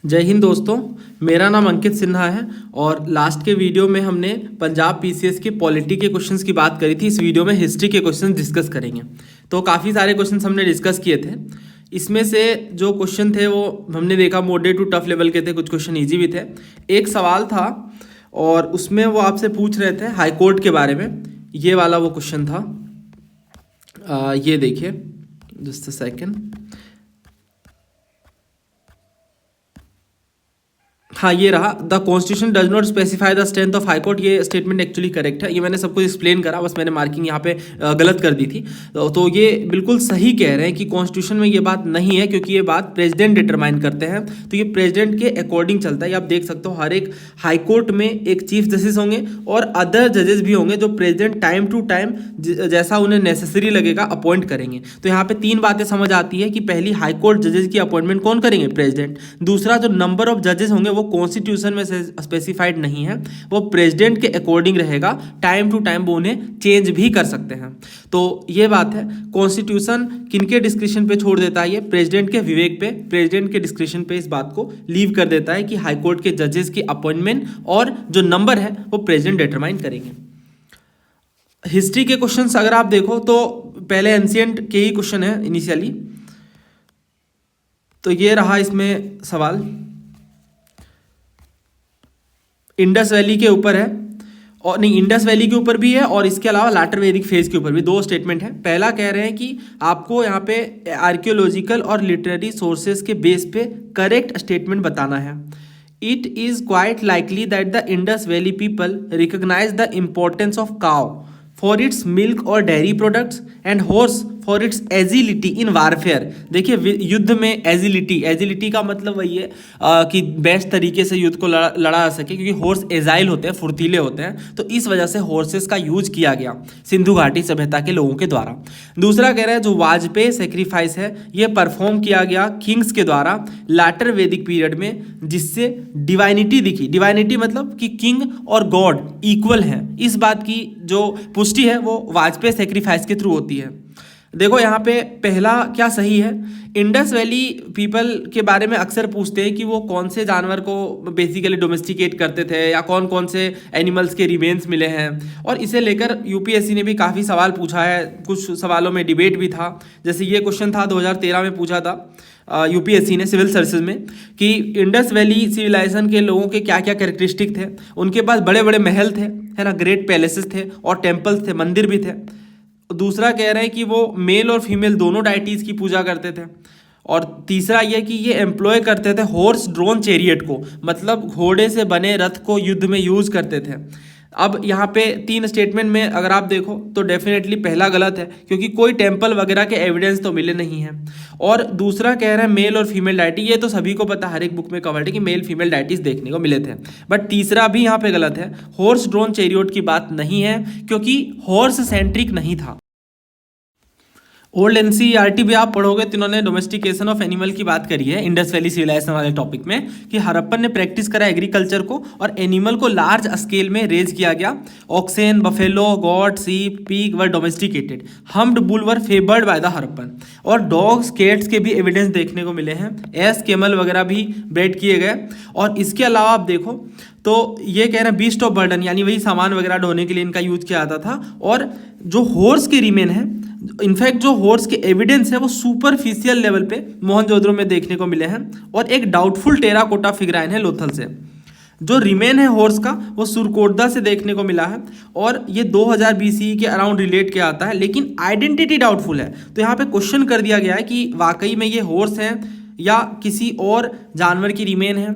जय हिंद दोस्तों। मेरा नाम अंकित सिन्हा है और लास्ट के वीडियो में हमने पंजाब पीसीएस के पॉलिटी के क्वेश्चंस की बात करी थी। इस वीडियो में हिस्ट्री के क्वेश्चंस डिस्कस करेंगे। तो काफ़ी सारे क्वेश्चंस हमने डिस्कस किए थे। इसमें से जो क्वेश्चन थे वो हमने देखा मॉडरेट टू टफ लेवल के थे, कुछ क्वेश्चन ईजी भी थे। एक सवाल था और उसमें वो आपसे पूछ रहे थे हाई कोर्ट के बारे में। ये वाला वो क्वेश्चन था। ये देखिए, जस्ट अ सेकेंड। हाँ, ये रहा। The constitution does not specify the strength of high court. ये स्टेटमेंट एक्चुअली करेक्ट है। ये मैंने सब कुछ एक्सप्लेन करा, बस मैंने मार्किंग यहाँ पे गलत कर दी थी। तो ये बिल्कुल सही कह रहे हैं कि कॉन्स्टिट्यूशन में ये बात नहीं है, क्योंकि ये बात प्रेसिडेंट डिटरमाइन करते हैं। तो ये प्रेसिडेंट के अकॉर्डिंग चलता है। आप देख सकते हो हर एक हाई कोर्ट में एक चीफ जस्टिस होंगे और अदर जजेस भी होंगे जो प्रेसिडेंट टाइम टू टाइम जैसा उन्हें नेसेसरी लगेगा अपॉइंट करेंगे। तो यहाँ पे तीन बातें समझ आती है कि पहली, हाई कोर्ट जजेस की अपॉइंटमेंट कौन करेंगे? प्रेसिडेंट। दूसरा, जो नंबर ऑफ जजेस होंगे वो कॉन्स्टिट्यूशन में स्पेसिफाइड नहीं है, वो प्रेसिडेंट के अकॉर्डिंग रहेगा। टाइम टू टाइम वो उन्हें चेंज भी कर सकते हैं। तो ये बात है। कॉन्स्टिट्यूशन किनके डिस्क्रिप्शन पे छोड़ देता है? ये प्रेसिडेंट के विवेक पे, प्रेसिडेंट के डिस्क्रिप्शन पे इस बात को लीव कर देता है कि हाई कोर्ट के जजेस की अपॉइंटमेंट और जो नंबर है वो प्रेसिडेंट डिटरमाइन करेंगे। हिस्ट्री के क्वेश्चंस अगर आप देखो तो पहले एंशिएंट के ही क्वेश्चन है इनिशियली। तो ये रहा इसमें सवाल, इंडस वैली के ऊपर है, और नहीं, इंडस वैली के ऊपर भी है और इसके अलावा लाटर वैदिक फेज के ऊपर भी। दो स्टेटमेंट है। पहला कह रहे हैं कि आपको यहाँ पे आर्कियोलॉजिकल और लिटरेरी सोर्सेज के बेस पे करेक्ट स्टेटमेंट बताना है। It is quite likely that the Indus valley people recognize the importance of cow for its milk और dairy products and horse for its agility in warfare. देखिए, युद्ध में agility का मतलब वही है कि बेस्ट तरीके से युद्ध को लड़ा जा सके, क्योंकि हॉर्स एजाइल होते हैं, फुर्तीले होते हैं। तो इस वजह से हॉर्सेस का यूज किया गया सिंधु घाटी सभ्यता के लोगों के द्वारा। दूसरा कह रहे हैं जो वाजपेयी सेक्रीफाइस है ये परफॉर्म किया गया किंग्स के द्वारा लाटर वैदिक पीरियड में, जिससे डिवाइनिटी दिखी। डिवाइनिटी मतलब कि किंग और गॉड इक्वल हैं। इस बात की जो पुष्टि है वो वाजपेयी सेक्रीफाइस के थ्रू होती है। देखो यहाँ पे पहला क्या सही है। इंडस वैली पीपल के बारे में अक्सर पूछते हैं कि वो कौन से जानवर को बेसिकली डोमेस्टिकेट करते थे या कौन कौन से एनिमल्स के रिमेन्स मिले हैं, और इसे लेकर यूपीएससी ने भी काफ़ी सवाल पूछा है। कुछ सवालों में डिबेट भी था। जैसे ये क्वेश्चन था 2013 में पूछा था यूपीएससी ने सिविल सर्विसेज में कि इंडस वैली सिविलाइजेशन के लोगों के क्या क्या कैरेक्टरिस्टिक थे। उनके पास बड़े बड़े महल थे, है ना, ग्रेट पैलेसेस थे और टेम्पल्स थे, मंदिर भी थे। दूसरा कह रहे हैं कि वो मेल और फीमेल दोनों डाइटीज़ की पूजा करते थे। और तीसरा ये कि ये एम्प्लॉय करते थे हॉर्स ड्रोन चैरियट को, मतलब घोड़े से बने रथ को युद्ध में यूज़ करते थे। अब यहाँ पे तीन स्टेटमेंट में अगर आप देखो तो डेफिनेटली पहला गलत है, क्योंकि कोई टेम्पल वगैरह के एविडेंस तो मिले नहीं हैं। और दूसरा कह रहे हैं मेल और फीमेल डाइटी, ये तो सभी को पता, हर एक बुक में कवर्ड है कि मेल फीमेल डाइटीज देखने को मिले थे। बट तीसरा भी यहाँ पे गलत है, हॉर्स ड्रोन चैरियट की बात नहीं है, क्योंकि हॉर्स सेंट्रिक नहीं था। ओल्ड एनसीईआरटी भी आप पढ़ोगे तो इन्होंने डोमेस्टिकेशन ऑफ एनिमल की बात करी है इंडस वैली सिविलाइजेशन वाले टॉपिक में, कि हड़प्पन ने प्रैक्टिस करा एग्रीकल्चर को और एनिमल को लार्ज स्केल में रेज किया गया। ऑक्सेन, buffalo, goat, sheep, pig were domesticated. Humped bull were favoured by the Harappan. और डॉग्स, कैट्स के भी एविडेंस देखने को मिले हैं। एस, केमल वगैरह भी ब्रेड किए गए। और इसके अलावा आप देखो तो ये कह रहे हैं बीस्ट ऑफ बर्डन, यानी वही सामान वगैरह ढोने के लिए इनका यूज किया जाता था। और जो हॉर्स के रिमेन है, इनफैक्ट जो हॉर्स के एविडेंस है वो सुपरफिशियल लेवल पे मोहनजोदड़ो में देखने को मिले हैं। और एक डाउटफुल टेराकोटा फिगराइन है लोथल से। जो रिमेन है हॉर्स का वो सुरकोटदा से देखने को मिला है और ये 2000 बीसी के अराउंड रिलेट किया जाता है, लेकिन आइडेंटिटी डाउटफुल है। तो यहाँ पे क्वेश्चन कर दिया गया है कि वाकई में ये हॉर्स हैं या किसी और जानवर की रिमेन है।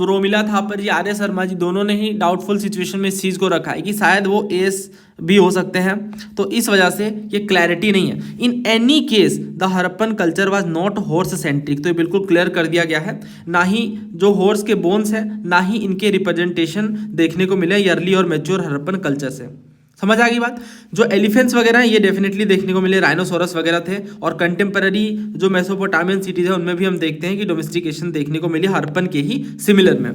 रोमिला थापर जी, आर्य शर्मा जी, दोनों ने ही डाउटफुल सिचुएशन में इस चीज़ को रखा है कि शायद वो एस भी हो सकते हैं। तो इस वजह से ये क्लैरिटी नहीं है। In any case the Harappan culture was not horse centric. तो ये बिल्कुल क्लियर कर दिया गया है। ना ही जो हॉर्स के बोन्स है, ना ही इनके रिप्रेजेंटेशन देखने को मिले अर्ली और मैच्योर हड़प्पन कल्चर से। समझ आ गई बात। जो एलिफेंट्स वगैरह हैं ये डेफिनेटली देखने को मिले, राइनोसोरस वगैरह थे। और कंटेम्पररी जो मेसोपोटामियन सिटीज है उनमें भी हम देखते हैं कि डोमेस्टिकेशन देखने को मिली हड़प्पन के ही सिमिलर में।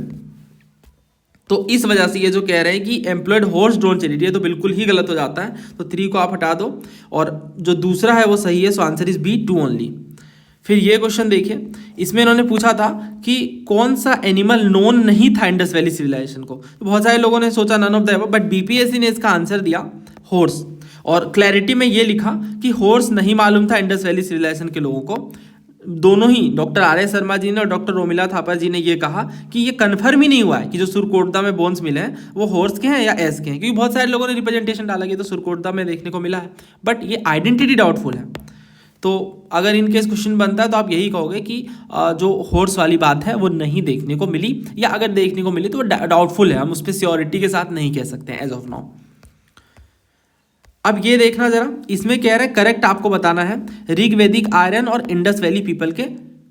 तो इस वजह से ये जो कह रहे हैं कि एम्प्लॉयड हॉर्स ड्रोन चैरिटी है तो बिल्कुल ही गलत हो जाता है। तो 3 को आप हटा दो और जो दूसरा है वो सही है। So answer is B 2 only. फिर ये क्वेश्चन देखिए, इसमें इन्होंने पूछा था कि कौन सा एनिमल नोन नहीं था इंडस वैली सिविलाइजेशन को। तो बहुत सारे लोगों ने सोचा none of the above, but BPSC ने इसका आंसर दिया हॉर्स, और क्लैरिटी में ये लिखा कि हॉर्स नहीं मालूम था इंडस वैली सिविलाइजेशन के लोगों को। दोनों ही doctor R S Sharma ji ने और डॉक्टर रोमिला थापर जी ने ये कहा कि ये कन्फर्म ही नहीं हुआ है कि जो सुरकोटदा में बोन्स मिले हैं वो हॉर्स के हैं या एस के हैं, क्योंकि बहुत सारे लोगों ने रिप्रेजेंटेशन डाला कि तो सुरकोटदा में देखने को मिला है, बट ये आइडेंटिटी डाउटफुल है। तो अगर इनकेस क्वेश्चन बनता है तो आप यही कहोगे कि जो हॉर्स वाली बात है वो नहीं देखने को मिली, या अगर देखने को मिली तो डाउटफुल है, हम उस पर श्योरिटी के साथ नहीं कह सकते हैं एज ऑफ नाउ। अब ये देखना जरा, इसमें कह रहे हैं करेक्ट आपको बताना है ऋग्वेदिक आर्यन और इंडस वैली पीपल के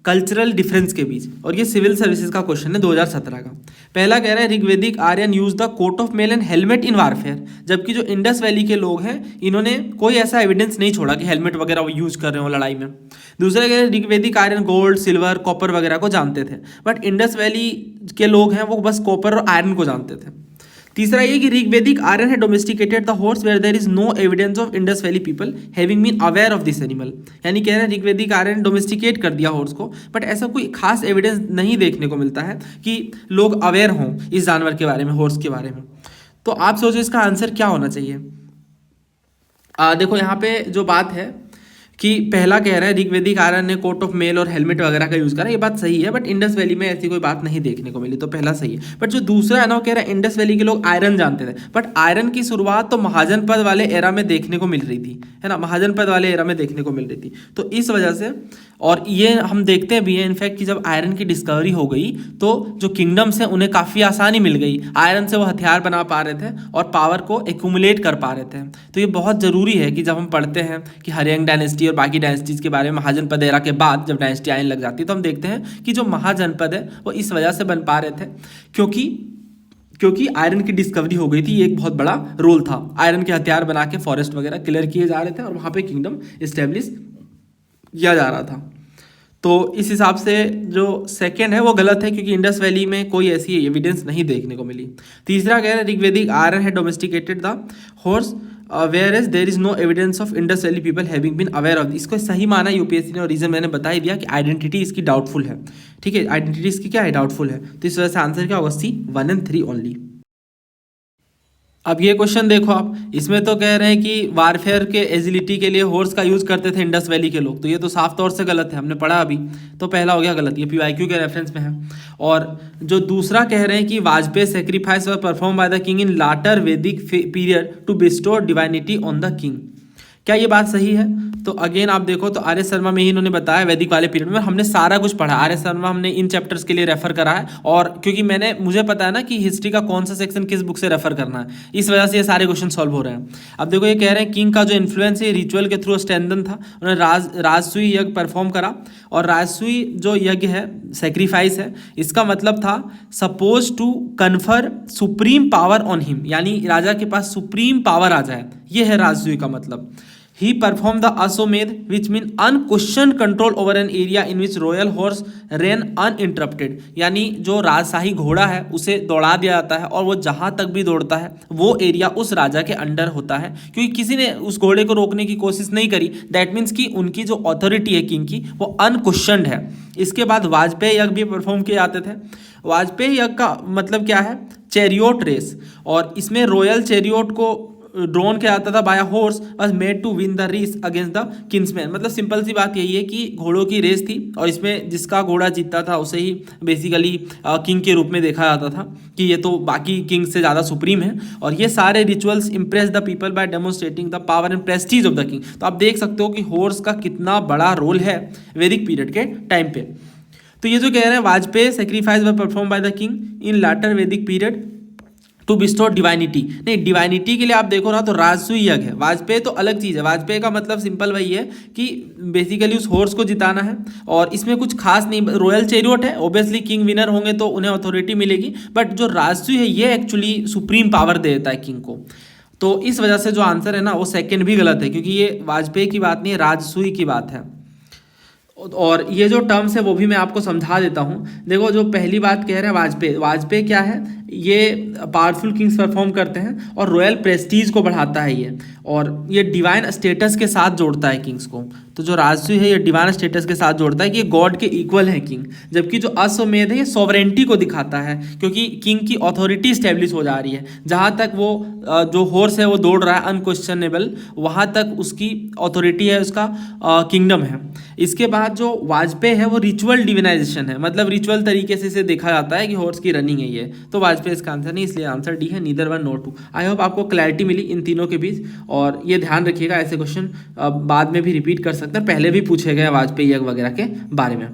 कल्चरल डिफरेंस के बीच, और ये सिविल सर्विसेज का क्वेश्चन है 2017 का। पहला कह रहा है Rigvedic Aryan use the coat of mail and helmet in warfare, जबकि जो इंडस वैली के लोग हैं इन्होंने कोई ऐसा एविडेंस नहीं छोड़ा कि हेलमेट वगैरह वो यूज कर रहे हो लड़ाई में। दूसरा कह रहे हैं ऋग्वेदिक आर्यन गोल्ड सिल्वर कॉपर वगैरह को जानते थे, बट इंडस वैली के लोग हैं वो बस कॉपर और आयरन को जानते थे। तीसरा ये कि ऋग्वेदिक आर्यन है domesticated the horse where there is no evidence of Indus valley people having been aware of this animal, यानी कह रहे हैं ऋग्वेदिक आर्यन डोमेस्टिकेट कर दिया हॉर्स को, बट ऐसा कोई खास एविडेंस नहीं देखने को मिलता है कि लोग अवेयर हों इस जानवर के बारे में, हॉर्स के बारे में। तो आप सोचो इसका आंसर क्या होना चाहिए। देखो यहाँ पे जो बात है कि पहला कह रहा है ऋग्वेदिक आर्यन ने कोट ऑफ मेल और हेलमेट वगैरह का यूज़ करा, ये बात सही है, बट इंडस वैली में ऐसी कोई बात नहीं देखने को मिली, तो पहला सही है। बट जो दूसरा है ना वो कह रहा है इंडस वैली के लोग आयरन जानते थे, बट आयरन की शुरुआत तो महाजनपद वाले एरा में देखने को मिल रही थी, है ना, महाजनपद वाले एरा में देखने को मिल रही थी, तो इस वजह से, और ये हम देखते भी हैं इनफैक्ट कि जब आयरन की डिस्कवरी हो गई तो जो किंगडम्स हैं उन्हें काफ़ी आसानी मिल गई, आयरन से वो हथियार बना पा रहे थे और पावर को एक्यूमुलेट कर पा रहे थे। तो ये बहुत ज़रूरी है कि जब हम पढ़ते हैं कि हरियांग डायनेस्टी और बाकी डायनेस्टीज़ के बारे में महाजनपद एरा के बाद जब डायनेस्टी आने लग जाती है तो हम देखते हैं कि जो महाजनपद है वो इस वजह से बन पा रहे थे क्योंकि आयरन की डिस्कवरी हो गई थी, ये एक बहुत बड़ा रोल था। आयरन के हथियार बना के फॉरेस्ट वगैरह क्लियर किए जा रहे थे और वहाँ पे किंगडम इस्टेब्लिश किया जा रहा था। तो इस हिसाब से जो सेकंड है वो गलत है, क्योंकि इंडस वैली में कोई ऐसी एविडेंस नहीं देखने को मिली। तीसरा कह रहे हैं ऋग्वेदिक आयरन है domesticated the horse whereas there is no evidence of Indus valley people having been aware of. इसको सही माना यूपीएससी ने, और रीजन मैंने बता ही दिया कि आइडेंटिटी इसकी डाउटफुल है। ठीक है, आइडेंटिटी इसकी क्या है, डाउटफुल है, तो इस वजह से आंसर क्या होगा, सी 1 और 3 ओनली। अब ये क्वेश्चन देखो आप, इसमें तो कह रहे हैं कि वारफेयर के एजिलिटी के लिए हॉर्स का यूज करते थे इंडस वैली के लोग, तो ये तो साफ तौर से गलत है, हमने पढ़ा अभी, तो पहला हो गया गलत, ये पीवाईक्यू के रेफरेंस में है। और जो दूसरा कह रहे हैं कि Vajapeya sacrifice were performed by the king in later Vedic period to bestow divinity on the king, क्या ये बात सही है? तो अगेन आप देखो तो आर एस शर्मा में ही इन्होंने बताया वैदिक वाले पीरियड में, हमने सारा कुछ पढ़ा, आर एस शर्मा हमने इन चैप्टर्स के लिए रेफर करा है, और क्योंकि मुझे पता है ना कि हिस्ट्री का कौन सा सेक्शन किस बुक से रेफर करना है, इस वजह से ये सारे क्वेश्चन सॉल्व हो रहे हैं। अब देखो ये कह रहे हैं किंग का जो इन्फ्लुएंस है रिचुअल के थ्रू स्ट्रेंथन था, उन्होंने राजसूई यज्ञ परफॉर्म करा, और राजसूई जो यज्ञ है सेक्रीफाइस है, इसका मतलब था suppose to confer supreme power on him, यानी राजा के पास सुप्रीम पावर आ जाए, ये है राजसूई का मतलब। He performed the Ashwamedh, which mean unquestioned control over an area in which royal horse ran uninterrupted, यानी जो राजशाही घोड़ा है उसे दौड़ा दिया जाता है और वो जहाँ तक भी दौड़ता है वो एरिया उस राजा के अंडर होता है, क्योंकि किसी ने उस घोड़े को रोकने की कोशिश नहीं करी। दैट मीन्स कि उनकी जो अथॉरिटी है किंग की वो अनक्वेश्चन्ड है। इसके बाद वाजपेयी यज्ञ भी परफॉर्म किए जाते थे। वाजपेयी यज्ञ का मतलब क्या है, चैरियोट रेस, और इसमें रॉयल चैरियोट को ड्रोन किया जाता था by horse was made to win the race against the kinsman. मतलब सिंपल सी बात यही है कि घोड़ों की रेस थी और इसमें जिसका घोड़ा जीतता था उसे ही बेसिकली किंग के रूप में देखा जाता था कि ये तो बाकी किंग से ज़्यादा सुप्रीम है। और ये सारे rituals impress the people by demonstrating the power and prestige of the king. तो आप देख सकते हो कि हॉर्स का कितना बड़ा रोल है वैदिक पीरियड के टाइम पे। तो ये जो कह रहे हैं Vajapeya sacrifice were performed by the king in later Vedic period to bestow divinity, नहीं डिवाइनिटी के लिए आप देखो ना तो राजसूई यज्ञ है। वाजपेयी तो अलग चीज़ है, वाजपेयी का मतलब सिंपल वही है कि बेसिकली उस हॉर्स को जिताना है, और इसमें कुछ खास नहीं। रॉयल चैरियोट है, ऑब्वियसली किंग विनर होंगे तो उन्हें अथॉरिटी मिलेगी, बट जो राजसूई है ये एक्चुअली सुप्रीम पावर दे देता है किंग को। तो इस वजह से जो आंसर है ना वो सेकेंड भी गलत है, क्योंकि ये वाजपेयी की बात नहीं है, राजसूई की बात है। और ये जो टर्म्स है वो भी मैं आपको समझा देता हूँ। देखो जो पहली बात कह रहे हैं वाजपेयी क्या है, ये पावरफुल किंग्स परफॉर्म करते हैं और रॉयल प्रेस्टीज को बढ़ाता है ये, और ये डिवाइन स्टेटस के साथ जोड़ता है किंग्स को। तो जो राजसूय है ये डिवाइन स्टेटस के साथ जोड़ता है कि ये गॉड के इक्वल है किंग, जबकि जो अश्वमेध है ये सॉवरेंटी को दिखाता है, क्योंकि किंग की अथॉरिटी स्टैब्लिश हो जा रही है। जहाँ तक वो जो हॉर्स है वो दौड़ रहा है अनक्वेश्चनेबल, वहाँ तक उसकी अथॉरिटी है, उसका किंगडम है। इसके बाद जो वाजपेयी है वो रिचुअल डिविनाइजेशन है, मतलब रिचुअल तरीके से इसे देखा जाता है कि हॉर्स की रनिंग है ये। तो वाजपेयी इसका आंसर नहीं, इसलिए आंसर डी है, neither one not two. I hope आपको क्लैरिटी मिली इन तीनों के बीच, और ये ध्यान रखिएगा ऐसे क्वेश्चन बाद में भी रिपीट कर सकते हैं, पहले भी पूछे गए वाजपेयी यज्ञ वगैरह के बारे में।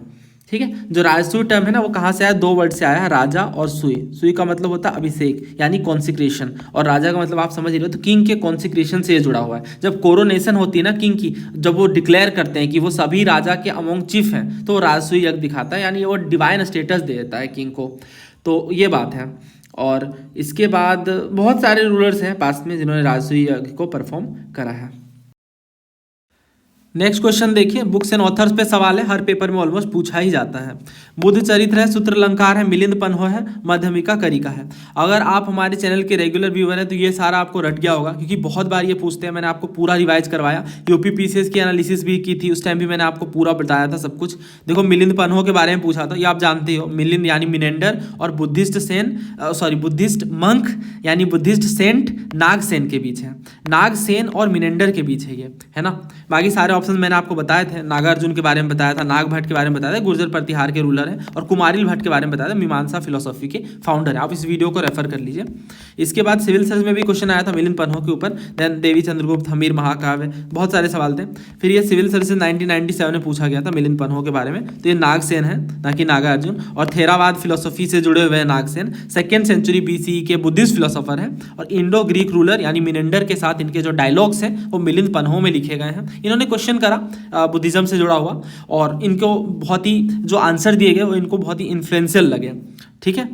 ठीक है, जो राजसूय टर्म है ना वो कहाँ से आया, दो वर्ड से आया है, राजा और सूय। सूय का मतलब होता है अभिषेक यानी कॉन्सिक्रेशन, और राजा का मतलब आप समझ रहे हो, तो किंग के कॉन्सिक्रेशन से ये जुड़ा हुआ है। जब कोरोनेशन होती है ना किंग की, जब वो डिक्लेयर करते हैं कि वो सभी राजा के अमोंग चीफ हैं, तो वो राजसूय यज्ञ दिखाता है, यानी वो डिवाइन स्टेटस दे देता है किंग को। तो ये बात है। और इसके बाद बहुत सारे रूलर्स हैं पास्ट में जिन्होंने राजसूय यज्ञ को परफॉर्म करा है। नेक्स्ट क्वेश्चन देखिए, बुक्स एंड ऑथर्स पे सवाल है, हर पेपर में ऑलमोस्ट पूछा ही जाता है। बुद्ध चरित्र है, सूत्रलंकार है, मिलिंद पन्हो है, मध्यमिका करिका है। अगर आप हमारे चैनल के रेगुलर व्यूअर हैं तो ये सारा आपको रट गया होगा, क्योंकि बहुत बार ये पूछते हैं। मैंने आपको पूरा रिवाइज करवाया, यूपी पीसीएस की एनालिसिस भी की थी, उस टाइम भी मैंने आपको पूरा बताया था सब कुछ। देखो मिलिंद पन्हो के बारे में पूछा था, ये आप जानते हो, मिलिंद यानी मिनेंडर, और बुद्धिस्ट मंक यानी बुद्धिस्ट सेंट नागसेन के बीच है, नागसेन और मिनेंडर के बीच है ये, है ना। बाकी सारे ऑप्शन मैंने आपको बताए थे, नागार्जुन के बारे में बताया था, नाग भट्ट के बारे में बताया था, गुर्जर प्रतिहार के रूलर हैं, और कुमारिल भट्ट के बारे में बताया था, मीमांसा फिलोसॉफी के फाउंडर है। आप इस वीडियो को रेफर कर लीजिए। इसके बाद सिविल सर्विस में भी क्वेश्चन आया था मिलिंद पन्हो के ऊपर, देन देवी चंद्रगुप्त, हमीर महाकाव्य, बहुत सारे सवाल थे। फिर ये सिविल सर्विस 1997 में पूछा गया था मिलिंद पन्हो के बारे में, तो ये नागसेन है ना कि नागार्जुन, और थेरावाद फिलोसॉफी से जुड़े हुए हैं नागसेन। 2nd सेंचुरी BCE के बुद्धिस्ट फिलोसोफर हैं, और इंडो ग्रीक रूलर यानी मिनेंडर के साथ इनके जो डायलॉग्स हैं वो मिलिंद पन्हो में लिखे गए हैं। इन्होंने क्वेश्चन करा बुद्धिज्म से जुड़ा हुआ, और इनको बहुत ही जो आंसर दिए गए वो इनको बहुत ही इन्फ्लुएंशियल लगे। ठीक है,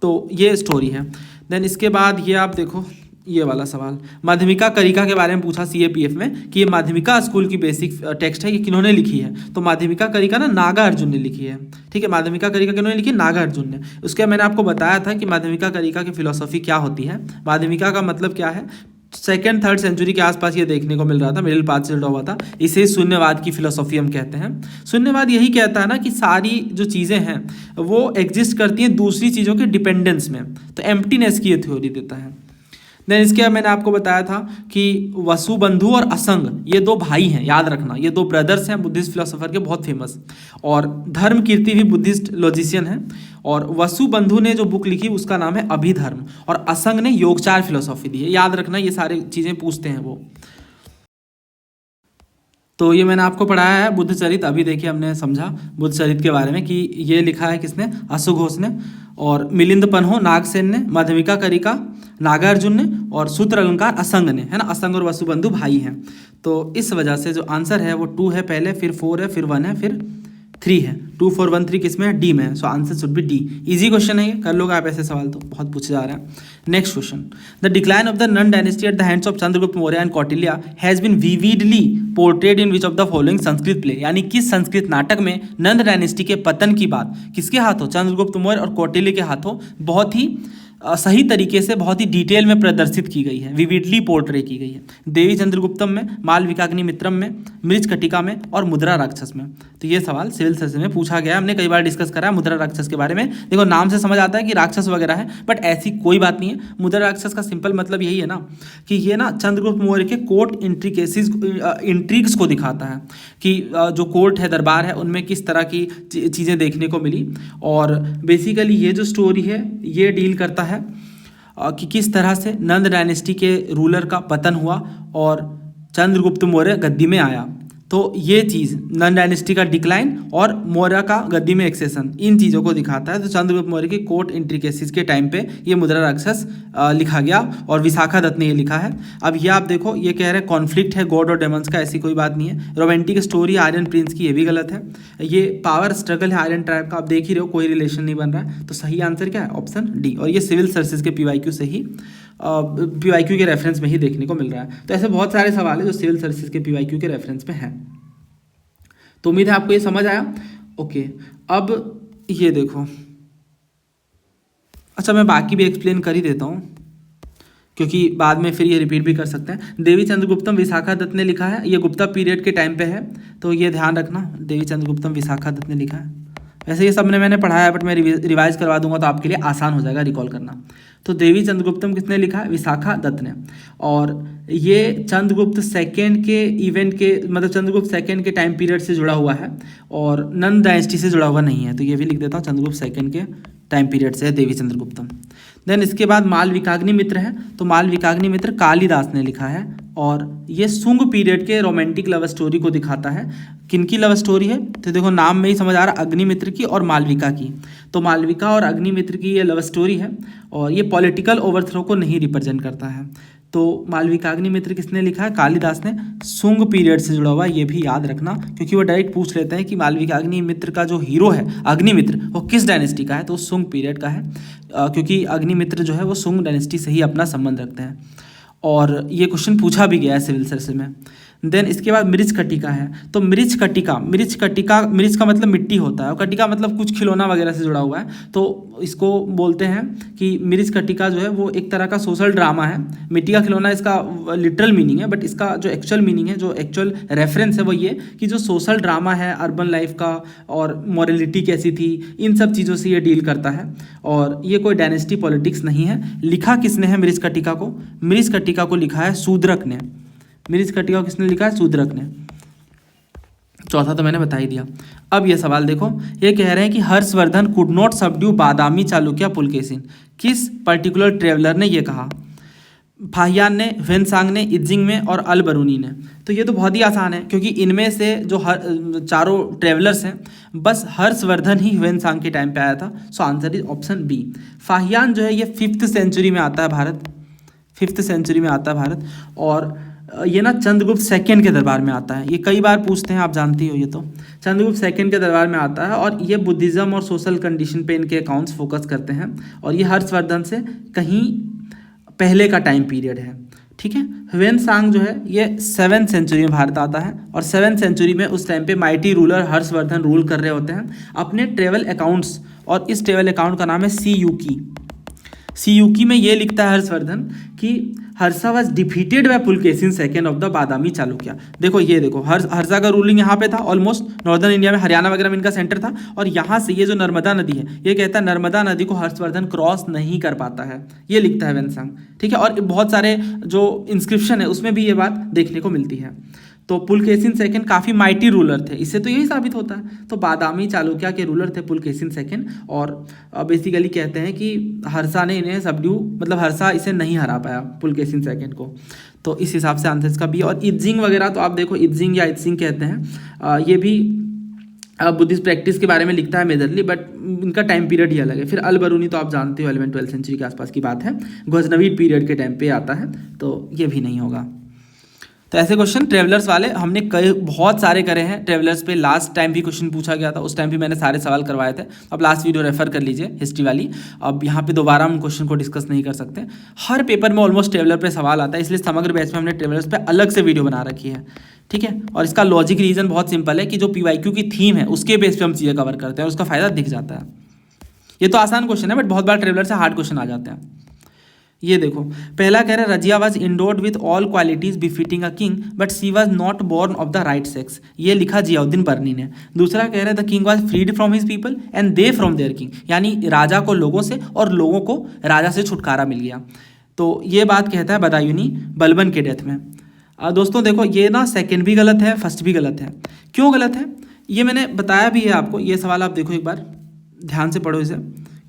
तो ये स्टोरी है। देन इसके बाद ये आप देखो, ये वाला सवाल माध्यमिका करिका के बारे में पूछा CAPF में, कि ये माध्यमिका स्कूल की बेसिक टेक्स्ट है, ये किन्होंने लिखी है। तो माध्यमिका करिका ना नागार्जुन ने लिखी है। ठीक है, माध्यमिका करिका किन्होंने लिखी, नागार्जुन ने। उसके मैंने आपको बताया था कि माध्यमिका करिका की फिलोसॉफी क्या होती है, माध्यमिका का मतलब क्या है। 2nd 3rd सेंचुरी के आसपास ये देखने को मिल रहा था, मिडिल पाथ से जुड़ा हुआ था। इसे शून्यवाद की फिलोसॉफी हम कहते हैं। शून्यवाद यही कहता है ना कि सारी जो चीज़ें हैं वो एग्जिस्ट करती हैं दूसरी चीज़ों के डिपेंडेंस में, तो एम्प्टीनेस की ये थ्योरी देता है। देन इसके बाद मैंने आपको बताया था कि वसुबंधु और असंग ये दो भाई हैं, याद रखना, ये दो ब्रदर्स हैं बुद्धिस्ट फिलोसोफर के, बहुत फेमस। और धर्म कीर्ति भी बुद्धिस्ट लॉजिशियन है, और वसुबंधु ने जो बुक लिखी उसका नाम है अभिधर्म, और असंग ने योगचार फिलोसॉफी दी है। याद रखना, ये सारी चीज़ें पूछते हैं वो। तो ये मैंने आपको पढ़ाया है बुद्ध चरित। अभी देखिए हमने समझा बुद्ध चरित के बारे में कि ये लिखा है किसने, अशुघोष ने, और मिलिंद पन्हो नागसेन ने, माध्यमिका करिका नागार्जुन ने, और सूत्रलंकार असंग ने, है ना। असंग और वसुबंधु भाई हैं। तो इस वजह से जो आंसर है वो 2 है पहले, फिर 4 है, फिर 1 है, फिर 3 है। 2 4 1 3 किस में है, डी में है। So answer should B D. Easy question है ये, कर लोगे आप ऐसे सवाल, तो बहुत पूछे जा रहा है। Next question, the decline of the Nanda dynasty at the hands of Chandragupta Maurya and Kautilya has been vividly portrayed in which of the following Sanskrit play, यानी किस संस्कृत नाटक में नंद डायनेस्टी के पतन की बात किसके हाथों, चंद्रगुप्त मौर्य और कौटिल्य के हाथों बहुत ही सही तरीके से, बहुत ही डिटेल में प्रदर्शित की गई है, विविडली पोर्ट्रे की गई है। देवी चंद्रगुप्तम में, मालविकाग्नि मित्रम में, मृज कटिका में, और मुद्रा राक्षस में। तो ये सवाल सिविल सर्विस में पूछा गया, हमने कई बार डिस्कस करा है मुद्रा राक्षस के बारे में। देखो नाम से समझ आता है कि राक्षस वगैरह है, बट ऐसी कोई बात नहीं है। मुद्रा राक्षस का सिंपल मतलब यही है ना कि ये ना चंद्रगुप्त मौर्य के कोर्ट इंट्रिग्स को दिखाता है, कि जो कोर्ट है, दरबार है, उनमें किस तरह की चीज़ें देखने को मिली। और बेसिकली ये जो स्टोरी है ये डील करता है कि किस तरह से नंद डायनेस्टी के रूलर का पतन हुआ और चंद्रगुप्त मौर्य गद्दी में आया। तो ये चीज़ नंद डायनेस्टी का डिक्लाइन और मौर्य का गद्दी में एक्सेशन, इन चीज़ों को दिखाता है। तो चंद्रगुप्त मौर्य के कोर्ट इंट्रिकेसीज के टाइम पे ये मुद्रा राक्षस लिखा गया, और विशाखा दत्त ने ये लिखा है। अब ये आप देखो, ये कह रहे हैं कॉन्फ्लिक्ट है गॉड और डेमंस का, ऐसी कोई बात नहीं है। रोमांटिक स्टोरी आर्यन प्रिंस की, ये भी गलत है। ये पावर स्ट्रगल है आर्यन ट्राइब का, आप देख ही रहे हो कोई रिलेशन नहीं बन रहा है। तो सही आंसर क्या है, ऑप्शन डी। और ये सिविल सर्विसेज के PYQ से ही PYQ के रेफरेंस में ही देखने को मिल रहा है। तो ऐसे बहुत सारे सवाल है जो सिविल सर्विसेज के PYQ के रेफरेंस में हैं। तो उम्मीद है आपको ये समझ आया। ओके, अब ये देखो, अच्छा, मैं बाकी भी एक्सप्लेन कर ही देता हूँ क्योंकि बाद में फिर ये रिपीट भी कर सकते हैं। देवी चंद्रगुप्तम विशाखा दत्त ने लिखा है, ये गुप्ता पीरियड के टाइम पे है, तो ये ध्यान रखना, देवी चंद्रगुप्तम विशाखा दत्त ने लिखा है। वैसे ये सब मैंने पढ़ाया है, बट मैं रिवाइज करवा दूंगा तो आपके लिए आसान हो जाएगा रिकॉल करना। तो देवी चंद्रगुप्तम किसने लिखा है? विशाखा दत्त ने। और ये चंद्रगुप्त सेकेंड के इवेंट के, मतलब चंद्रगुप्त सेकेंड के टाइम पीरियड से जुड़ा हुआ है और नंद डायनेस्टी से जुड़ा हुआ नहीं है, तो ये भी लिख देता हूँ, चंद्रगुप्त सेकेंड के टाइम पीरियड से है देवी चंद्रगुप्तम। देन इसके बाद मालविकाग्नि मित्र है, तो मालविकाग्नि मित्र कालिदास ने लिखा है और ये शुंग पीरियड के रोमांटिक लव स्टोरी को दिखाता है। किनकी लव स्टोरी है? तो देखो नाम में ही समझ आ रहा, अग्निमित्र की और मालविका की। तो मालविका और अग्निमित्र की ये लव स्टोरी है और ये पॉलिटिकल ओवरथ्रो को नहीं रिप्रेजेंट करता है। तो मालविकाग्निमित्र किसने लिखा है? कालिदास ने। शुंग पीरियड से जुड़ा हुआ, ये भी याद रखना क्योंकि वो डायरेक्ट पूछ लेते हैं कि मालविकाग्निमित्र का जो हीरो है अग्निमित्र वो किस डायनेस्टी का है, तो शुंग पीरियड का है, क्योंकि अग्निमित्र जो है वो शुंग डायनेस्टी से ही अपना संबंध रखते हैं और ये क्वेश्चन पूछा भी गया है सिविल सर्विस में। देन इसके बाद मृच कटिका है, तो मृच कटिका, मृच का मतलब मिट्टी होता है और कटिका मतलब कुछ खिलौना वगैरह से जुड़ा हुआ है, तो इसको बोलते हैं कि मृच कटिका जो है वो एक तरह का सोशल ड्रामा है। मिट्टी का खिलौना इसका लिटरल मीनिंग है, बट इसका जो एक्चुअल मीनिंग है, जो एक्चुअल रेफरेंस है वो ये कि जो सोशल ड्रामा है अर्बन लाइफ का और मॉरलिटी कैसी थी, इन सब चीज़ों से ये डील करता है और ये कोई डायनेस्टी पॉलिटिक्स नहीं है। लिखा किसने है मृच कटिका को? मृच कटिका को लिखा है शूद्रक ने। मृच कटिका किसने लिखा है? शूद्रक ने। चौथा तो मैंने बता ही दिया। अब ये सवाल देखो, ये कह रहे हैं कि हर्षवर्धन कुड नॉट सबड्यू बादामी चालुक्य पुलकेशिन। किस पर्टिकुलर ट्रेवलर ने ये कहा? फाहियान ने, ह्वेनसांग ने, इज्जिंग में और अल बरूनी ने। तो ये तो बहुत ही आसान है क्योंकि इनमें से जो चारों ट्रेवलर्स हैं बस हर्षवर्धन ही ह्वेनसांग के टाइम पे आया था। So answer is option B. Fahien जो है ये 5th सेंचुरी में आता है भारत, 5th सेंचुरी में आता है भारत और ये ना चंद्रगुप्त सेकंड के दरबार में आता है। ये कई बार पूछते हैं, आप जानती हो ये तो। चंद्रगुप्त सेकंड के दरबार में आता है और ये बुद्धिज़्म और सोशल कंडीशन पे इनके अकाउंट्स फोकस करते हैं और ये हर्षवर्धन से कहीं पहले का टाइम पीरियड है, ठीक है। ह्वेनसांग जो है ये 7th सेंचुरी में भारत आता है और 7th सेंचुरी में उस टाइम पे माइटी रूलर हर्षवर्धन रूल कर रहे होते हैं अपने ट्रेवल अकाउंट्स, और इस ट्रेवल अकाउंट का नाम है सी यूकी में ये लिखता है हर्षवर्धन कि Harsha was defeated by Pulakeshin second of the Badami Chalukya. देखो ये देखो, हर्षा का रूलिंग यहाँ पे था, ऑलमोस्ट नॉर्दर्न इंडिया में, हरियाणा वगैरह में इनका सेंटर था और यहाँ से ये जो नर्मदा नदी है, ये कहता है नर्मदा नदी को हर्षवर्धन क्रॉस नहीं कर पाता है, ये लिखता है ह्वेनसांग, ठीक है। और बहुत सारे जो इंस्क्रिप्शन है उसमें भी ये बात देखने को मिलती है। तो पुलकेशिन सेकंड काफ़ी माइटी रूलर थे, इससे तो यही साबित होता है। तो बादामी चालुक्य के रूलर थे पुलकेशिन सेकंड और बेसिकली कहते हैं कि हर्षा ने इन्हें सबड्यू, मतलब हर्षा इसे नहीं हरा पाया पुलकेशिन सेकंड को, तो इस हिसाब से आंसर इसका बी। और इज्जिंग वगैरह तो आप देखो, इज्जिंग या इत्सिंग कहते हैं, ये भी बुद्धिस्ट प्रैक्टिस के बारे में लिखता है मेजरली, बट इनका टाइम पीरियड ही अलग है। फिर अल बरूनी तो आप जानते हो 11th-12th सेंचुरी के आसपास की बात है, गजनवीद पीरियड के टाइम पे आता है, तो ये भी नहीं होगा। तो ऐसे क्वेश्चन ट्रेवलर्स वाले हमने कई बहुत सारे करे हैं ट्रेवलर्स पे। लास्ट टाइम भी क्वेश्चन पूछा गया था, उस टाइम भी मैंने सारे सवाल करवाए थे। अब लास्ट वीडियो रेफर कर लीजिए हिस्ट्री वाली। अब यहाँ पे दोबारा हम क्वेश्चन को डिस्कस नहीं कर सकते, हर पेपर में ऑलमोस्ट ट्रेवलर पे सवाल आता है, इसलिए समग्र बैच में हमने ट्रेवलर्स पे अलग से वीडियो बना रखी है, ठीक है। और इसका लॉजिक रीजन बहुत सिंपल है कि जो PYQ की थीम है उसके बेस पे हम चीज़ें कवर करते हैं और उसका फायदा दिख जाता है। ये तो आसान क्वेश्चन है, बट बहुत बार ट्रेवलर से हार्ड क्वेश्चन आ जाते हैं। ये देखो, पहला कह रहा है Razia was endowed with all qualities befitting a king but she was not born of the right sex, ये लिखा जियाउद्दीन बर्नी ने। दूसरा कह रहा है the king was freed from his people and they from their king, यानी राजा को लोगों से और लोगों को राजा से छुटकारा मिल गया। तो ये बात कहता है बदायूनी बलबन के डेथ में। दोस्तों देखो, ये ना सेकेंड भी गलत है, फर्स्ट भी गलत है। क्यों गलत है ये मैंने बताया भी है आपको। ये सवाल आप देखो एक बार, ध्यान से पढ़ो इसे,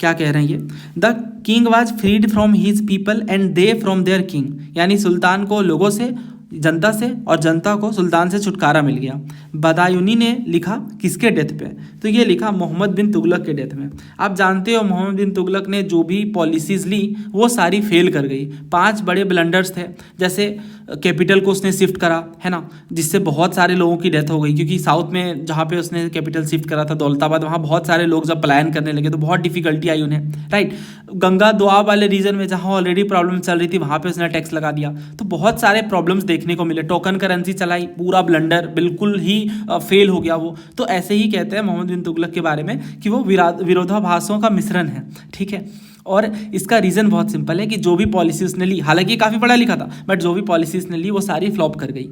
क्या कह रहे हैं ये। The king was freed from his people and they from their king, यानी सुल्तान को लोगों से, जनता से, और जनता को सुल्तान से छुटकारा मिल गया। बदायूनी ने लिखा किसके डेथ पे? तो ये लिखा मोहम्मद बिन तुगलक के डेथ में। आप जानते हो मोहम्मद बिन तुगलक ने जो भी पॉलिसीज़ ली वो सारी फेल कर गई। 5 बड़े ब्लंडर्स थे, जैसे कैपिटल को उसने शिफ्ट करा, है ना, जिससे बहुत सारे लोगों की डेथ हो गई, क्योंकि साउथ में जहाँ पे उसने कैपिटल शिफ्ट करा था दौलताबाद, वहाँ बहुत सारे लोग जब पलायन करने लगे तो बहुत डिफिकल्टी आई उन्हें, राइट। गंगा दोआब वाले रीजन में जहाँ ऑलरेडी प्रॉब्लम चल रही थी वहाँ पे उसने टैक्स लगा दिया, तो बहुत सारे प्रॉब्लम्स देखने को मिले। टोकन करेंसी चलाई, पूरा ब्लंडर, बिल्कुल ही फेल हो गया वो। तो ऐसे ही कहते हैं मोहम्मद बिन तुगलक के बारे में कि वो विरोधाभासों का मिश्रण है, ठीक है। और इसका रीज़न बहुत सिंपल है कि जो भी पॉलिसी उसने ली, हालांकि काफ़ी पढ़ा लिखा था, बट जो भी पॉलिसी उसने ली वो सारी फ्लॉप कर गई।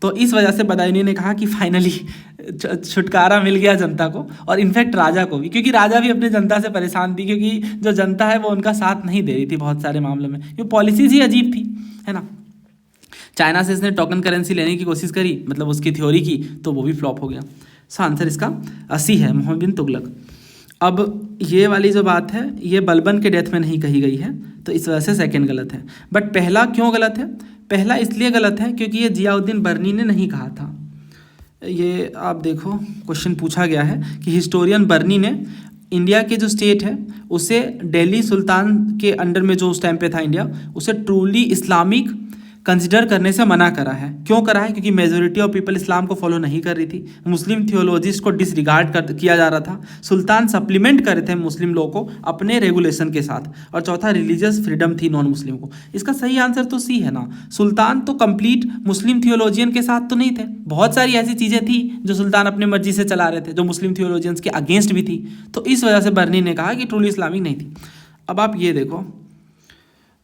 तो इस वजह से बदायूनी ने कहा कि फाइनली छुटकारा मिल गया जनता को, और इनफैक्ट राजा को भी, क्योंकि राजा भी अपने जनता से परेशान थी, क्योंकि जो जनता है वो उनका साथ नहीं दे रही थी बहुत सारे मामलों में, क्योंकि पॉलिसीज ही अजीब थी, है ना। चाइना से इसने टोकन करेंसी लेने की कोशिश करी, मतलब उसकी थ्योरी की, तो वो भी फ्लॉप हो गया। सो आंसर इसका 80 है, मोहम्मद बिन तुगलक। अब ये वाली जो बात है ये बलबन के डेथ में नहीं कही गई है, तो इस वजह से सेकंड गलत है। बट पहला क्यों गलत है? पहला इसलिए गलत है क्योंकि ये जियाउद्दीन बर्नी ने नहीं कहा था। ये आप देखो क्वेश्चन पूछा गया है कि हिस्टोरियन बर्नी ने इंडिया के जो स्टेट है उसे दिल्ली सुल्तान के अंडर में जो उस टाइम पे था इंडिया, उसे ट्रूली इस्लामिक कंसिडर करने से मना करा है। क्यों करा है? क्योंकि मेजोरिटी ऑफ पीपल इस्लाम को फॉलो नहीं कर रही थी, मुस्लिम थियोलॉजिस्ट को डिसरिगार्ड किया जा रहा था, सुल्तान सप्लीमेंट कर रहे थे मुस्लिम लोगों को अपने रेगुलेशन के साथ, और चौथा रिलीजियस फ्रीडम थी नॉन मुस्लिम को। इसका सही आंसर तो सी है ना। सुल्तान तो कंप्लीट मुस्लिम थियोलॉजियन के साथ तो नहीं थे, बहुत सारी ऐसी चीज़ें थी जो सुल्तान अपनी मर्जी से चला रहे थे, जो मुस्लिम थियोलॉजियंस के अगेंस्ट भी थी, तो इस वजह से बर्नी ने कहा कि ट्रूली इस्लामिक नहीं थी। अब आप ये देखो,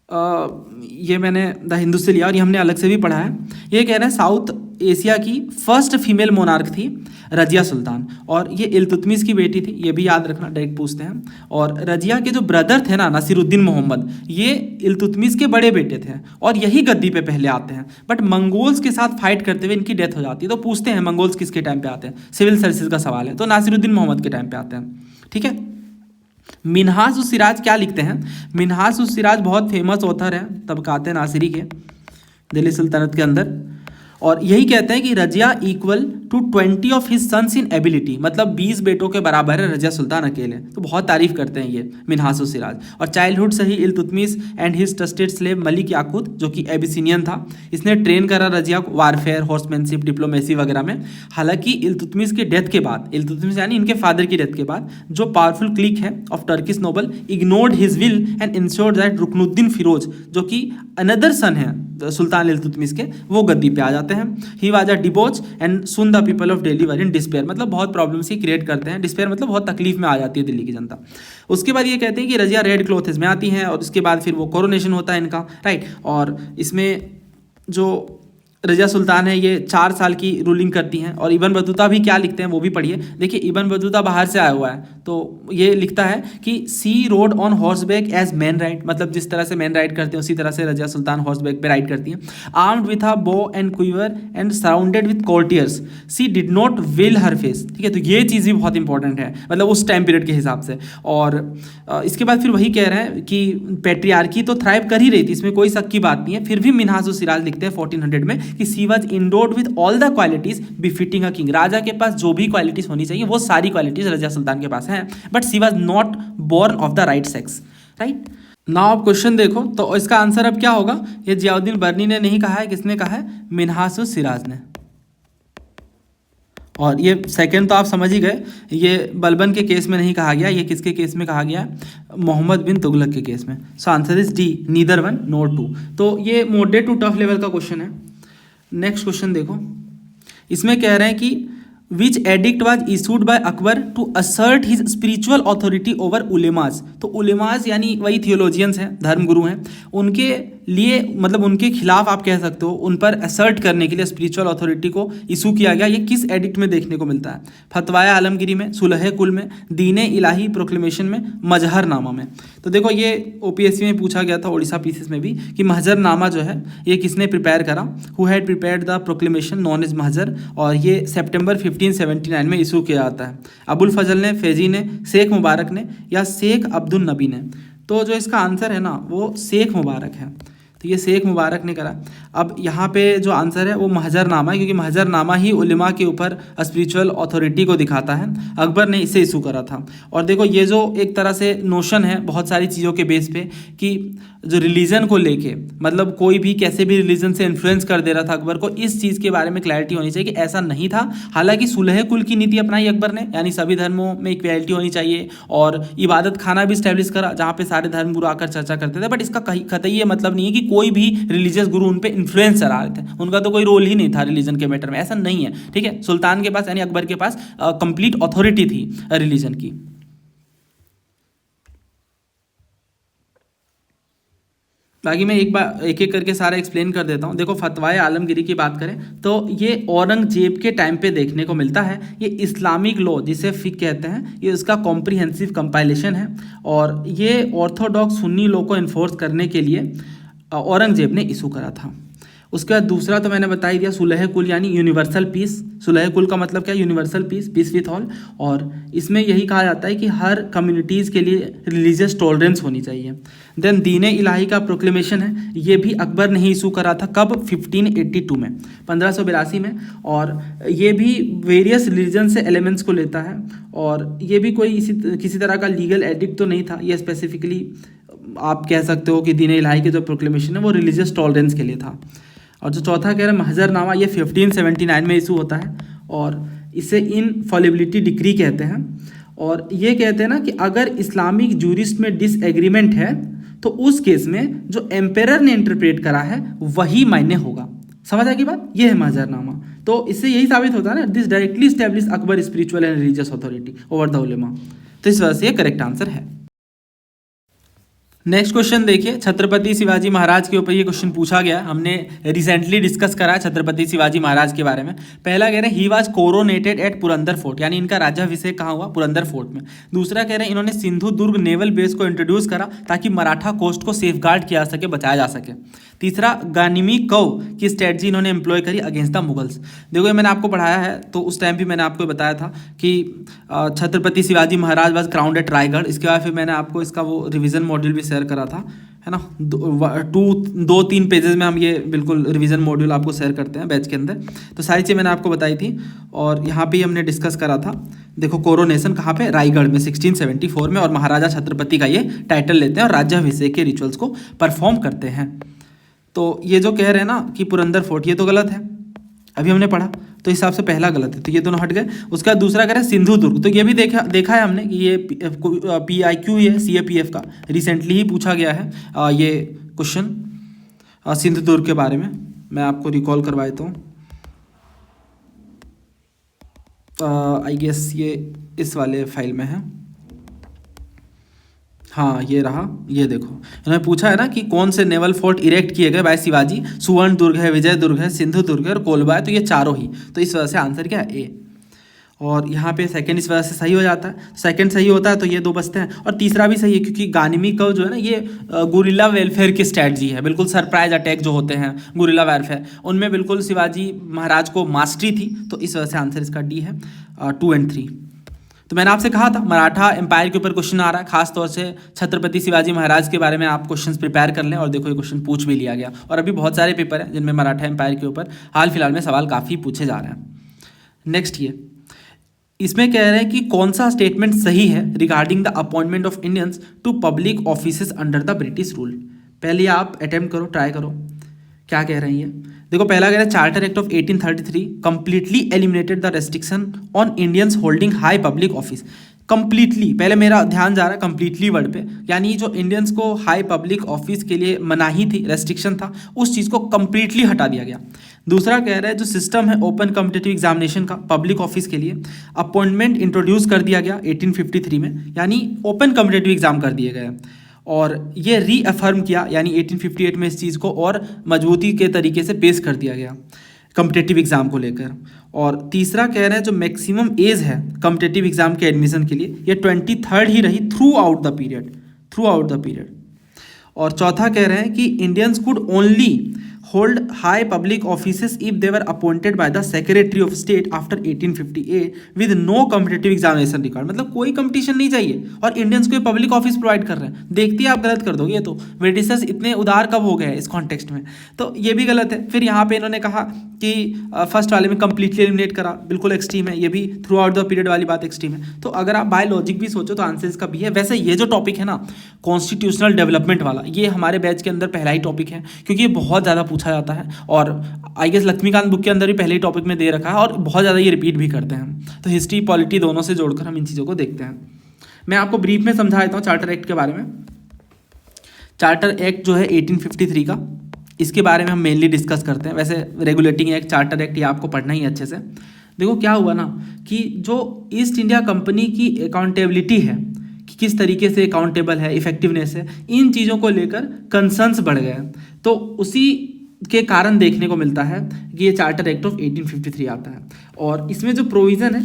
ये मैंने द हिंदू से लिया और ये हमने अलग से भी पढ़ा है। ये कह रहे हैं साउथ एशिया की फर्स्ट फीमेल मोनार्क थी रजिया सुल्तान, और ये इल्तुतमिश की बेटी थी, ये भी याद रखना, डायरेक्ट पूछते हैं। और रजिया के जो ब्रदर थे ना, नसीरुद्दीन मोहम्मद, ये इल्तुतमिश के बड़े बेटे थे और यही गद्दी पे पहले आते हैं, बट मंगोल्स के साथ फाइट करते हुए इनकी डेथ हो जाती है। तो पूछते हैं मंगोल्स किसके टाइम पे आते हैं, सिविल सर्विसेज का सवाल है, तो नासिरुद्दीन मोहम्मद के टाइम पे आते हैं, ठीक है। मिन्हाज उस सिराज क्या लिखते हैं? मिन्हाज उस सिराज बहुत फेमस ऑथर है तबकात नासिरी के, दिल्ली सुल्तनत के अंदर, और यही कहते हैं कि Razia equal to 20 of his sons in ability, मतलब 20 बेटों के बराबर है रजिया सुल्तान अकेले। तो बहुत तारीफ करते हैं ये मिन्हाज उस सिराज। और चाइल्डहुड से ही Iltutmish and his trusted slave Malik Yakut, जो कि एबिसिनियन था, इसने ट्रेन करा रजिया को वारफेयर, हॉर्समैनशिप, डिप्लोमेसी वगैरह में। हालांकि इल्तुतमिश के डेथ के बाद, इल्तुतमिश यानी इनके फादर की डेथ के बाद, जो पावरफुल क्लिक है of Turkish noble ignored his will and ensured that Ruknuddin Firoz, जो कि अनदर सन है सुल्तान इल्तुतमिश के, वो गद्दी पे आ जाते हैं। He was a debauch and soon the people of Delhi were in despair, मतलब बहुत प्रॉब्लम्स ही क्रिएट करते हैं। डिस्पेयर मतलब बहुत तकलीफ में आ जाती है दिल्ली की जनता। उसके बाद ये कहते हैं कि रजिया रेड क्लॉथ्स में आती हैं, और उसके बाद फिर वो कोरोनेशन होता है इनका, राइट। और इसमें जो रजिया सुल्तान है ये 4 साल की रूलिंग करती हैं। और इब्न बतूता भी क्या लिखते हैं वो भी पढ़िए। देखिए इब्न बतूता बाहर से आया हुआ है, तो ये लिखता है कि she rode on horseback as man ride, मतलब जिस तरह से मैन राइड करते हैं उसी तरह से रजिया सुल्तान हॉर्स बैक पे राइड करती हैं। Armed with a bow and quiver and surrounded with courtiers, she did not veil her face, ठीक है। तो ये चीज़ भी बहुत इंपॉर्टेंट है, मतलब उस टाइम पीरियड के हिसाब से। और इसके बाद फिर वही कह रहे हैं कि पैट्रियार्की तो थ्राइव कर ही रही थी, इसमें कोई शक की बात नहीं है। फिर भी मिन्हाज उस सिराज लिखते हैं 1400 में कि she was endowed with all the qualities befitting a king, राजा के पास जो भी क्वालिटीज होनी चाहिए वो सारी क्वालिटीज रजिया सुल्तान के पास हैं, but she was not born of the right sex, right. Now आप क्वेश्चन देखो, तो इसका आंसर अब क्या होगा? ये जियाउद्दीन बर्नी ने नहीं कहा है, किसने कहा है? मिन्हाज उस सिराज ने। और ये सेकंड तो आप समझ ही गए, ये बलबन के केस में नहीं कहा गया, ये किसके केस में कहा गया? मोहम्मद बिन तुगलक के केस में। So answer is D, neither one nor two. तो ये मॉडरेट टू टफ लेवल का क्वेश्चन है। नेक्स्ट क्वेश्चन देखो, इसमें कह रहे हैं कि which edict was issued by Akbar to assert his spiritual authority over उलेमाज। तो उलेमाज यानी वही थियोलॉजियंस हैं, धर्मगुरु हैं, उनके लिए मतलब उनके खिलाफ आप कह सकते हो, उन पर असर्ट करने के लिए स्पिरिचुअल अथॉरिटी को इशू किया गया। ये किस एडिक्ट में देखने को मिलता है? फतवाए आलमगिरी में, सुलह कुल में, दीन इलाही प्रोक्लेमेशन में, मजहरनामा में। तो देखो ये ओपीएससी में पूछा गया था, ओडिशा पीसीएस में भी, कि महजरनामा जो है ये किसने प्रिपेयर करा? Who had prepared the proclamation known as महजर, और ये सितंबर 1579 में इशू किया जाता है। अबुल फजल ने, फैजी ने, शेख मुबारक ने, या शेख अब्दुल नबी ने? तो जो इसका आंसर है ना वो शेख मुबारक है, तो ये शेख मुबारक ने करा। अब यहाँ पे जो आंसर है वो महजरनामा है, क्योंकि महजरनामा ही उलेमा के ऊपर स्पिरिचुअल अथॉरिटी को दिखाता है। अकबर ने इसे इशू करा था। और देखो ये जो एक तरह से नोशन है बहुत सारी चीज़ों के बेस पे, कि जो रिलीजन को लेके, मतलब कोई भी कैसे भी रिलीजन से इन्फ्लुएंस कर दे रहा था अकबर को, इस चीज़ के बारे में क्लैरिटी होनी चाहिए कि ऐसा नहीं था। हालांकि सुलह कुल की नीति अपनाई अकबर ने, यानी सभी धर्मों में इक्वलिटी होनी चाहिए, और इबादत खाना भी स्टैब्लिश करा जहाँ पे सारे धर्म गुरु आकर चर्चा करते थे। बट इसका कतई ये मतलब नहीं है कि कोई भी रिलीजियस गुरु उन पे इन्फ्लुएंस चला रहे थे, उनका तो कोई रोल ही नहीं था रिलीजन के मैटर में, ऐसा नहीं है, ठीक है। सुल्तान के पास यानी अकबर के पास कंप्लीट अथॉरिटी थी रिलीजन की। बाकी मैं एक बार एक एक करके सारा एक्सप्लेन कर देता हूँ। देखो, फतवाए आलमगीरी की बात करें तो ये औरंगजेब के टाइम पे देखने को मिलता है। ये इस्लामिक लॉ जिसे फिक कहते हैं, ये उसका कॉम्प्रिहेंसिव कंपाइलेशन है और ये ऑर्थोडॉक्स सुन्नी लॉ को इन्फोर्स करने के लिए औरंगजेब ने इशू करा था। उसके बाद दूसरा तो मैंने बता ही दिया, सुलह कुल यानी यूनिवर्सल पीस। सुलह कुल का मतलब क्या है? Universal peace, peace with all. और इसमें यही कहा जाता है कि हर कम्युनिटीज़ के लिए रिलीजियस टॉलरेंस होनी चाहिए। देन दीन इलाही का प्रोक्लेमेशन है, ये भी अकबर ने ही इशू करा था। कब? 1582 में, 1582 में। और ये भी वेरियस रिलीजन से एलिमेंट्स को लेता है और ये भी कोई किसी तरह का लीगल एडिक्ट तो नहीं था। ये स्पेसिफिकली आप कह सकते हो कि दीन इलाही की जो प्रोक्लेमेशन है वो रिलीजियस टॉलरेंस के लिए था। और जो चौथा कह रहे हैं महजरनामा, ये 1579 में इशू होता है और इसे इनफॉलिबिलिटी डिक्री कहते हैं। और ये कहते हैं ना कि अगर इस्लामिक जूरिस्ट में डिसएग्रीमेंट है तो उस केस में जो एम्पेरर ने इंटरप्रेट करा है वही मायने होगा। समझ आएगी बात? ये है महजरनामा। तो इससे यही साबित होता है ना, this directly establish Akbar spiritual and religious authority over the उलेमा। तो इस वजह से ये करेक्ट आंसर है। नेक्स्ट क्वेश्चन देखिए, छत्रपति शिवाजी महाराज के ऊपर ये क्वेश्चन पूछा गया। हमने रिसेंटली डिस्कस करा है छत्रपति शिवाजी महाराज के बारे में। पहला कह रहे हैं he was coronated at Purandar fort, यानी इनका राज्याभिषेक कहाँ हुआ? पुरंदर फोर्ट में। दूसरा कह रहे हैं इन्होंने सिंधु दुर्ग नेवल बेस को इंट्रोड्यूस करा ताकि मराठा कोस्ट को सेफगार्ड किया जा सके, बचाया जा सके। तीसरा, गानिमी कव की स्ट्रेटजी इन्होंने एम्प्लॉय करी अगेंस्ट द मुगल्स। देखो, ये मैंने आपको पढ़ाया है तो उस टाइम भी मैंने आपको बताया था कि Chhatrapati Shivaji Maharaj was crowned eight Raigarh. इसके बाद फिर मैंने आपको इसका वो रिवीजन मॉड्यूल भी शेयर करा था, है ना। 2-3 पेजेस में हम ये बिल्कुल रिवीजन मॉड्यूल आपको शेयर करते हैं बैच के अंदर। तो सारी चीज़ मैंने आपको बताई थी और यहाँ पे हमने डिस्कस करा था। देखो, कोरोनेशन कहाँ पे? रायगढ़ में 1674 में। और महाराजा छत्रपति का ये टाइटल लेते हैं और राज्याभिषेक के रिचुअल्स को परफॉर्म करते हैं। तो ये जो कह रहे हैं ना कि पुरंदर फोर्ट, ये तो गलत है, अभी हमने पढ़ा तो हिसाब से पहला गलत है, तो ये दोनों हट गए। उसका दूसरा कह रहे हैं सिंधु दुर्ग, तो ये भी देखा है हमने कि ये PIQ है CAPF का, रिसेंटली ही पूछा गया है ये क्वेश्चन सिंधु दुर्ग के बारे में। मैं आपको रिकॉल करवा देता हूँ। आई गेस ये इस वाले फाइल में है। हाँ, ये रहा। ये देखो, इन्होंने पूछा है ना कि कौन से नेवल फोर्ट इरेक्ट किए गए बाय शिवाजी। सुवर्ण दुर्ग है, विजय दुर्ग है, सिंधु दुर्ग है और कोलबा है। तो ये चारों ही, तो इस वजह से आंसर क्या है? ए। और यहाँ पे सेकंड इस वजह से सही हो जाता है। सेकंड सही होता है तो ये 2 बचते हैं। और तीसरा भी सही है क्योंकि गानिमी कव जो है ना, ये गुरिल्ला वेलफेयर की स्ट्रैटजी है। बिल्कुल सरप्राइज अटैक जो होते हैं गुरिल्ला वेलफेयर, उनमें बिल्कुल शिवाजी महाराज को मास्टरी थी। तो इस वजह से आंसर इसका डी है, 2 और 3। तो मैंने आपसे कहा था मराठा एम्पायर के ऊपर क्वेश्चन आ रहा है, खास तौर से छत्रपति शिवाजी महाराज के बारे में आप क्वेश्चंस प्रिपेयर कर लें। और देखो, ये क्वेश्चन पूछ भी लिया गया और अभी बहुत सारे पेपर हैं जिनमें मराठा एम्पायर के ऊपर हाल फिलहाल में सवाल काफ़ी पूछे जा रहे हैं। नेक्स्ट, ये इसमें कह रहे हैं कि कौन सा स्टेटमेंट सही है regarding the appointment of Indians to public offices under the British rule. पहले आप अटेम्प्ट करो, ट्राई करो क्या कह रहे हैं ये। देखो, पहला कह रहा है charter act of 1833 completely eliminated the restriction on Indians holding high public office. Completely, पहले मेरा ध्यान जा रहा है कंप्लीटली वर्ड पे, यानी जो इंडियंस को हाई पब्लिक ऑफिस के लिए मनाही थी, रेस्ट्रिक्शन था, उस चीज़ को कंप्लीटली हटा दिया गया। दूसरा कह रहा है जो सिस्टम है ओपन कॉम्पिटिटिव एग्जामिनेशन का पब्लिक ऑफिस के लिए, अपॉइंटमेंट इंट्रोड्यूस कर दिया गया 1853 में, यानी ओपन कॉम्पिटिटिव एग्जाम कर दिए गए। और ये रीअफर्म किया, यानी 1858 में इस चीज़ को और मजबूती के तरीके से पेश कर दिया गया कॉम्पिटिटिव एग्ज़ाम को लेकर। और तीसरा कह रहे हैं जो मैक्सिमम एज है कॉम्पिटिटिव एग्ज़ाम के एडमिशन के लिए, ये 23 ही रही थ्रू आउट द पीरियड। और चौथा कह रहे हैं कि Indians could only hold high public offices if they were appointed by the secretary of state after 1858 with no competitive examination record. मतलब कोई कंपटीशन नहीं चाहिए और इंडियंस को पब्लिक ऑफिस प्रोवाइड कर रहे हैं। देखते ही आप गलत कर दोगे। तो ब्रिटिशर्स इतने उदार कब हो गए इस कॉन्टेक्स्ट में, तो ये भी गलत है। फिर यहाँ पे इन्होंने कहा कि फर्स्ट वाले में कंप्लीटली एलिमिनेट करा, बिल्कुल एक्सट्रीम है। ये भी थ्रू आउट द पीरियड वाली बात एक्सट्रीम है। तो अगर आप बाय लॉजिक भी सोचो तो आंसर इसका भी है। वैसे ये जो टॉपिक है ना कॉन्स्टिट्यूशनल डेवलपमेंट वाला, ये हमारे बैच के अंदर पहला ही टॉपिक है क्योंकि ये बहुत ज़्यादा पूछा जाता है और आई गेस लक्ष्मीकांत बुक के अंदर भी पहले ही टॉपिक में दे रखा है और बहुत ज़्यादा ये रिपीट भी करते हैं। तो हिस्ट्री पॉलिटी दोनों से जोड़कर हम इन चीज़ों को देखते हैं। मैं आपको ब्रीफ में समझा देता हूँ चार्टर एक्ट के बारे में। चार्टर एक्ट जो है 1853 का, इसके बारे में हम मेनली डिस्कस करते हैं। वैसे रेगुलेटिंग एक्ट, चार्टर एक्ट ये आपको पढ़ना ही अच्छे से। देखो क्या हुआ ना कि जो ईस्ट इंडिया कंपनी की अकाउंटेबिलिटी है कि किस तरीके से अकाउंटेबल है, इफेक्टिवनेस है, इन चीज़ों को लेकर कंसर्न्स बढ़ गए। तो उसी के कारण देखने को मिलता है कि ये चार्टर एक्ट ऑफ 1853 आता है। और इसमें जो प्रोविज़न है,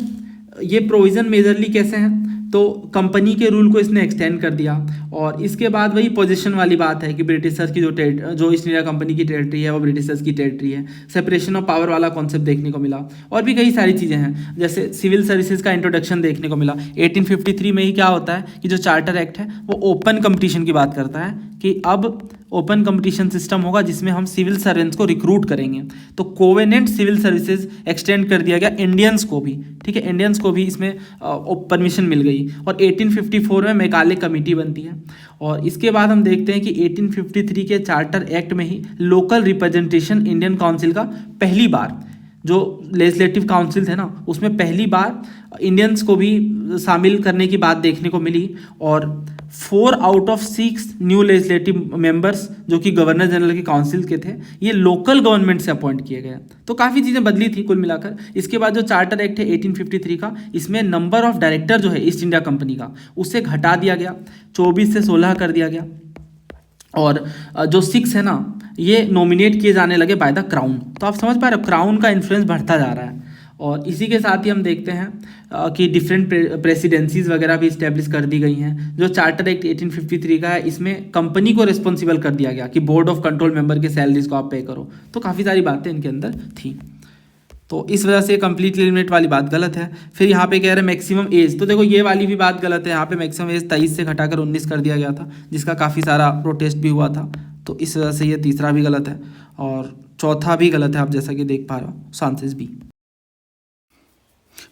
ये प्रोविज़न मेजरली कैसे हैं, तो कंपनी के रूल को इसने एक्सटेंड कर दिया। और इसके बाद वही पोजीशन वाली बात है कि ब्रिटिशर्स की जो ईस्ट इंडिया कंपनी की टेरिटरी है वो ब्रिटिशर्स की टेरिटरी है। सेपरेशन ऑफ पावर वाला कॉन्सेप्ट देखने को मिला, और भी कई सारी चीज़ें हैं, जैसे सिविल सर्विसेज का इंट्रोडक्शन देखने को मिला। 1853 में ही क्या होता है कि जो चार्टर एक्ट है वो ओपन कंपटीशन की बात करता है कि अब ओपन कंपटीशन सिस्टम होगा जिसमें हम सिविल सर्वेंट्स को रिक्रूट करेंगे। तो कोवेनेंट सिविल सर्विसेज एक्सटेंड कर दिया गया इंडियंस को भी, ठीक है, इंडियंस को भी इसमें परमिशन मिल गई। और 1854 में मैकाले कमेटी बनती है। और इसके बाद हम देखते हैं कि 1853 के चार्टर एक्ट में ही लोकल रिप्रेजेंटेशन इंडियन काउंसिल का पहली बार, जो लेजिस्लेटिव काउंसिल थे ना, उसमें पहली बार इंडियंस को भी शामिल करने की बात देखने को मिली। और 4 out of 6 new legislative members जो कि गवर्नर जनरल के काउंसिल के थे, ये लोकल गवर्नमेंट से अपॉइंट किए गए। तो काफ़ी चीज़ें बदली थी कुल मिलाकर। इसके बाद जो चार्टर एक्ट है 1853 का, इसमें नंबर ऑफ डायरेक्टर जो है ईस्ट इंडिया कंपनी का, उससे घटा दिया गया, 24 से 16 कर दिया गया। और जो 6 है ना, ये नॉमिनेट किए जाने लगे बाय द क्राउन। तो आप समझ पा रहे हो, क्राउन का इन्फ्लुएंस बढ़ता जा रहा है। और इसी के साथ ही हम देखते हैं कि डिफरेंट प्रेसिडेंसीज वगैरह भी इस्टेब्लिश कर दी गई हैं। जो चार्टर एक्ट 1853 का है, इसमें कंपनी को रिस्पॉन्सिबल कर दिया गया कि बोर्ड ऑफ कंट्रोल मेंबर के सैलरीज को आप पे करो। तो काफ़ी सारी बातें इनके अंदर थी। तो इस वजह से कंप्लीटली लिमिट वाली बात गलत है। फिर यहाँ पे कह रहे हैं मैक्सिमम एज, तो देखो ये वाली भी बात गलत है। यहाँ पे मैक्सिमम एज 23 से घटाकर 19 कर दिया गया था, जिसका काफ़ी सारा प्रोटेस्ट भी हुआ था। तो इस वजह से ये तीसरा भी गलत है और चौथा भी गलत है, आप जैसा कि देख पा रहे हो, सांसेस बी।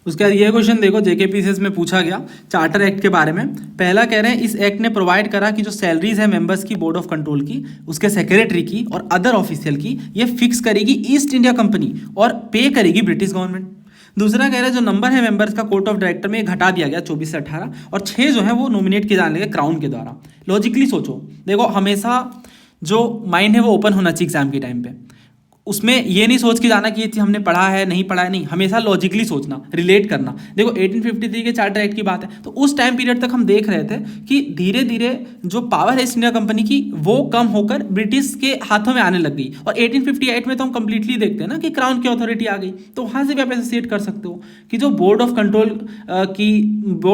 उसके बाद ये क्वेश्चन देखो, जेकेपीसीएस में पूछा गया चार्टर एक्ट के बारे में। पहला कह रहे हैं इस एक्ट ने प्रोवाइड करा कि जो सैलरीज है मेंबर्स की बोर्ड ऑफ कंट्रोल की, उसके सेक्रेटरी की और अदर ऑफिशियल की, ये फिक्स करेगी ईस्ट इंडिया कंपनी और पे करेगी ब्रिटिश गवर्नमेंट। दूसरा कह रहे हैं जो नंबर है मेंबर्स का कोर्ट ऑफ डायरेक्टर में घटा दिया गया 24 से 18, और 6 जो है वो नॉमिनेट किए जाने लगे क्राउन के द्वारा। लॉजिकली सोचो, देखो हमेशा जो माइंड है वो ओपन होना चाहिए एग्जाम के टाइम पे। उसमें ये नहीं सोच के जाना कि ये चीज़ हमने पढ़ा है नहीं पढ़ा है, नहीं, हमेशा लॉजिकली सोचना, रिलेट करना। देखो 1853 के चार्टर एक्ट की बात है, तो उस टाइम पीरियड तक हम देख रहे थे कि धीरे धीरे जो पावर है ईस्ट इंडिया कंपनी की वो कम होकर ब्रिटिश के हाथों में आने लग गई। और 1858 में तो हम कंप्लीटली देखते हैं ना कि क्राउन की अथॉरिटी आ गई। तो वहाँ से भी आप एसोसिएट कर सकते हो कि जो बोर्ड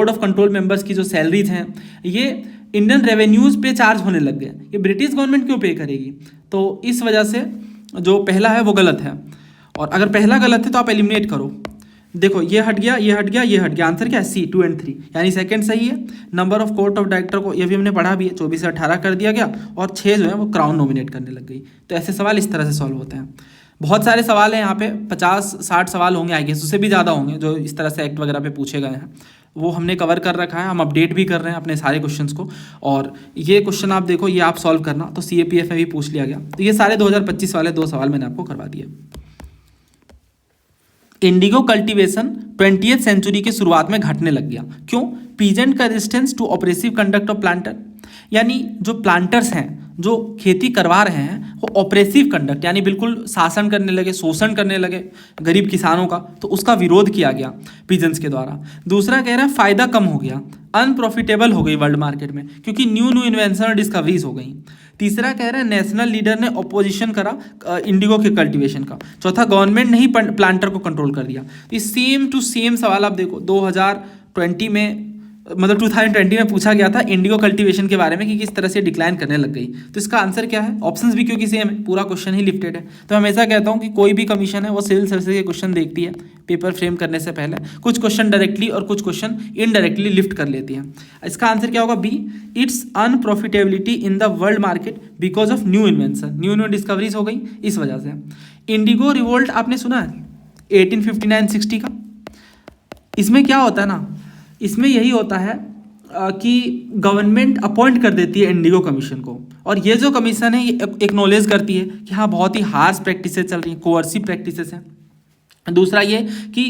ऑफ कंट्रोल मेंबर्स की जो सैलरीज हैं, ये इंडियन रेवेन्यूज पे चार्ज होने लग गए, ये ब्रिटिश गवर्नमेंट क्यों पे करेगी। तो इस वजह से जो पहला है वो गलत है। और अगर पहला गलत है तो आप एलिमिनेट करो। देखो ये हट गया, ये हट गया, ये हट गया, आंसर क्या है, सी 2 और 3, यानी सेकंड सही है। Number of court of director को ये भी हमने पढ़ा भी है, 24 से 18 कर दिया गया, और 6 जो है वो क्राउन नॉमिनेट करने लग गई। तो ऐसे सवाल इस तरह से सॉल्व होते हैं। बहुत सारे सवाल हैं यहाँ पे, 50-60 सवाल होंगे, आई गेस उससे भी ज़्यादा होंगे जो इस तरह से एक्ट वगैरह पे पूछे गए हैं। वो हमने कवर कर रखा है, हम अपडेट भी कर रहे हैं अपने सारे क्वेश्चंस को। और ये क्वेश्चन आप देखो, ये आप सॉल्व करना, तो CAPF में भी पूछ लिया गया। तो ये सारे 2025 वाले 2 सवाल मैंने आपको करवा दिए। इंडिगो कल्टीवेशन 20th सेंचुरी के शुरुआत में घटने लग गया, क्यों। पीजेंट का resistance to oppressive conduct of planter, यानी जो प्लांटर्स हैं जो खेती करवा रहे हैं वो ऑपरेसिव कंडक्ट यानी बिल्कुल शासन करने लगे, शोषण करने लगे गरीब किसानों का, तो उसका विरोध किया गया पीजेंट्स के द्वारा। दूसरा कह रहा है फ़ायदा कम हो गया, अनप्रॉफिटेबल हो गई वर्ल्ड मार्केट में, क्योंकि न्यू इन्वेंशन और डिस्कवरीज हो गई। तीसरा कह रहा है नेशनल लीडर ने अपोजिशन करा इंडिगो के कल्टीवेशन का। चौथा गवर्नमेंट ने ही प्लांटर को कंट्रोल कर दिया। ये सेम टू सेम सवाल आप देखो 2020 में, मतलब 2020 में पूछा गया था इंडिगो कल्टीवेशन के बारे में कि किस तरह से डिक्लाइन करने लग गई। तो इसका आंसर क्या है, ऑप्शंस भी क्योंकि सेम है, पूरा क्वेश्चन ही लिफ्टेड है। तो हमेशा कहता हूँ कि कोई भी कमीशन है वो सिविल सर्विसेज के क्वेश्चन देखती है पेपर फ्रेम करने से पहले, कुछ क्वेश्चन डायरेक्टली और कुछ क्वेश्चन इनडायरेक्टली लिफ्ट कर लेती है। इसका आंसर क्या होगा, B, its unprofitability in the world market because of new invention, new discoveries हो गई इस वजह से। इंडिगो रिवोल्ट आपने सुना है 1859-60 का, इसमें क्या होता है ना, इसमें यही होता है कि गवर्नमेंट अपॉइंट कर देती है इंडिगो कमीशन को, और ये जो कमीशन है ये एक्नॉलेज करती है कि हाँ बहुत ही हार्श प्रैक्टिसेस चल रही हैं, कोअर्सिव प्रैक्टिसेस हैं। दूसरा ये कि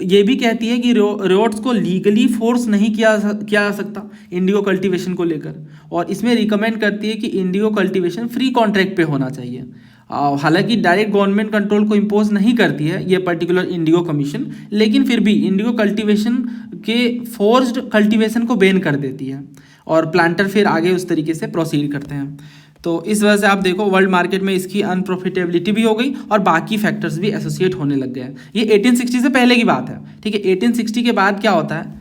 ये भी कहती है कि रोड्स को लीगली फोर्स नहीं किया जा सकता इंडिगो कल्टीवेशन को लेकर, और इसमें रिकमेंड करती है कि इंडिगो कल्टीवेशन फ्री कॉन्ट्रैक्ट पे होना चाहिए। हालांकि डायरेक्ट गवर्नमेंट कंट्रोल को इम्पोज नहीं करती है ये पर्टिकुलर इंडिगो कमीशन, लेकिन फिर भी इंडिगो कल्टीवेशन के फोर्स्ड कल्टीवेशन को बैन कर देती है और प्लांटर फिर आगे उस तरीके से प्रोसीड करते हैं। तो इस वजह से आप देखो वर्ल्ड मार्केट में इसकी अनप्रॉफिटेबिलिटी भी हो गई और बाकी फैक्टर्स भी एसोसिएट होने लग गए हैं। ये 1860 से पहले की बात है, ठीक है। 1860 के बाद क्या होता है,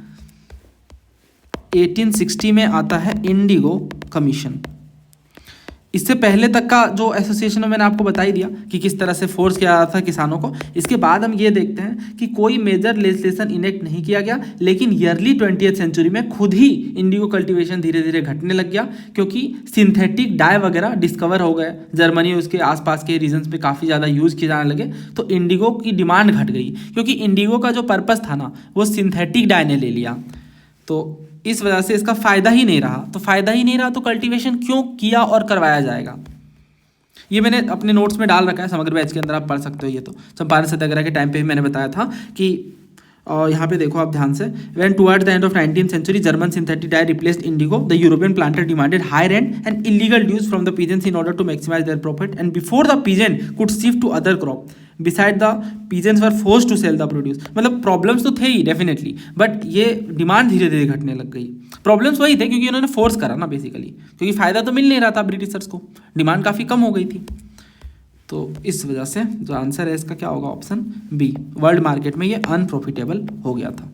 1860 में आता है इंडिगो कमीशन। इससे पहले तक का जो एसोसिएशन मैंने आपको बता ही दिया कि किस तरह से फोर्स किया जाता था किसानों को। इसके बाद हम ये देखते हैं कि कोई मेजर लेजिस्लेशन इनेक्ट नहीं किया गया, लेकिन ईयरली 20th सेंचुरी में खुद ही इंडिगो कल्टीवेशन धीरे धीरे घटने लग गया, क्योंकि सिंथेटिक डाई वगैरह डिस्कवर हो गए। जर्मनी उसके आसपास के रीजन्स पे काफ़ी ज़्यादा यूज़ किए जाने लगे, तो इंडिगो की डिमांड घट गई, क्योंकि इंडिगो का जो पर्पस था ना वो सिंथेटिक डाई ने ले लिया। तो इस वजह से इसका फ़ायदा ही नहीं रहा। तो फ़ायदा ही नहीं रहा तो कल्टीवेशन क्यों किया और करवाया जाएगा, ये मैंने अपने नोट्स में डाल रखा है, समग्र बैच के अंदर आप पढ़ सकते हो। ये तो चंपारण सत्याग्रह के टाइम पे भी मैंने बताया था कि यहाँ पे देखो आप ध्यान से, when towards the end of 19th century German synthetic dye replaced indigo, the European planter demanded high rent and illegal dues from the peasants in order to maximise their profit and before the peasant could shift to other crop beside the peasants were forced to sell the produce. मतलब problems तो थे ही definitely, but ये demand धीरे धीरे घटने लग गई। प्रॉब्लम्स वही थे क्योंकि उन्होंने फोर्स करा ना बेसिकली, क्योंकि फ़ायदा तो मिल नहीं रहा था ब्रिटिशर्स को, डिमांड काफ़ी कम हो गई थी। तो इस वजह से जो आंसर है इसका क्या होगा, ऑप्शन बी, वर्ल्ड मार्केट में ये अनप्रॉफिटेबल हो गया था।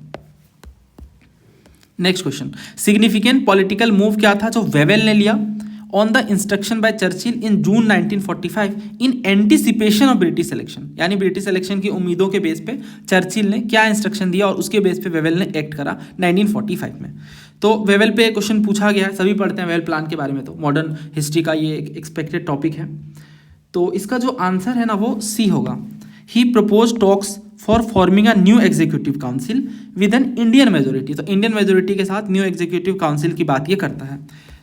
Next question, significant political move क्या था जो वेवेल ने लिया on the instruction by Churchill in June 1945 in anticipation of British election. यानी ब्रिटिश इलेक्शन की उम्मीदों के बेस पे चर्चिल ने क्या इंस्ट्रक्शन दिया और उसके बेस पे वेवेल ने एक्ट करा 1945 में। तो वेवेल पे क्वेश्चन पूछा गया है, सभी पढ़ते हैं वेवेल प्लान के बारे में, तो मॉडर्न हिस्ट्री का ये एक एक्सपेक्टेड टॉपिक है। तो इसका जो आंसर है ना वो सी होगा। He propose talks for forming a new executive council with an Indian majority. तो इंडियन मेजोरिटी के साथ न्यू एग्जीक्यूटिव काउंसिल की बात ये करता है।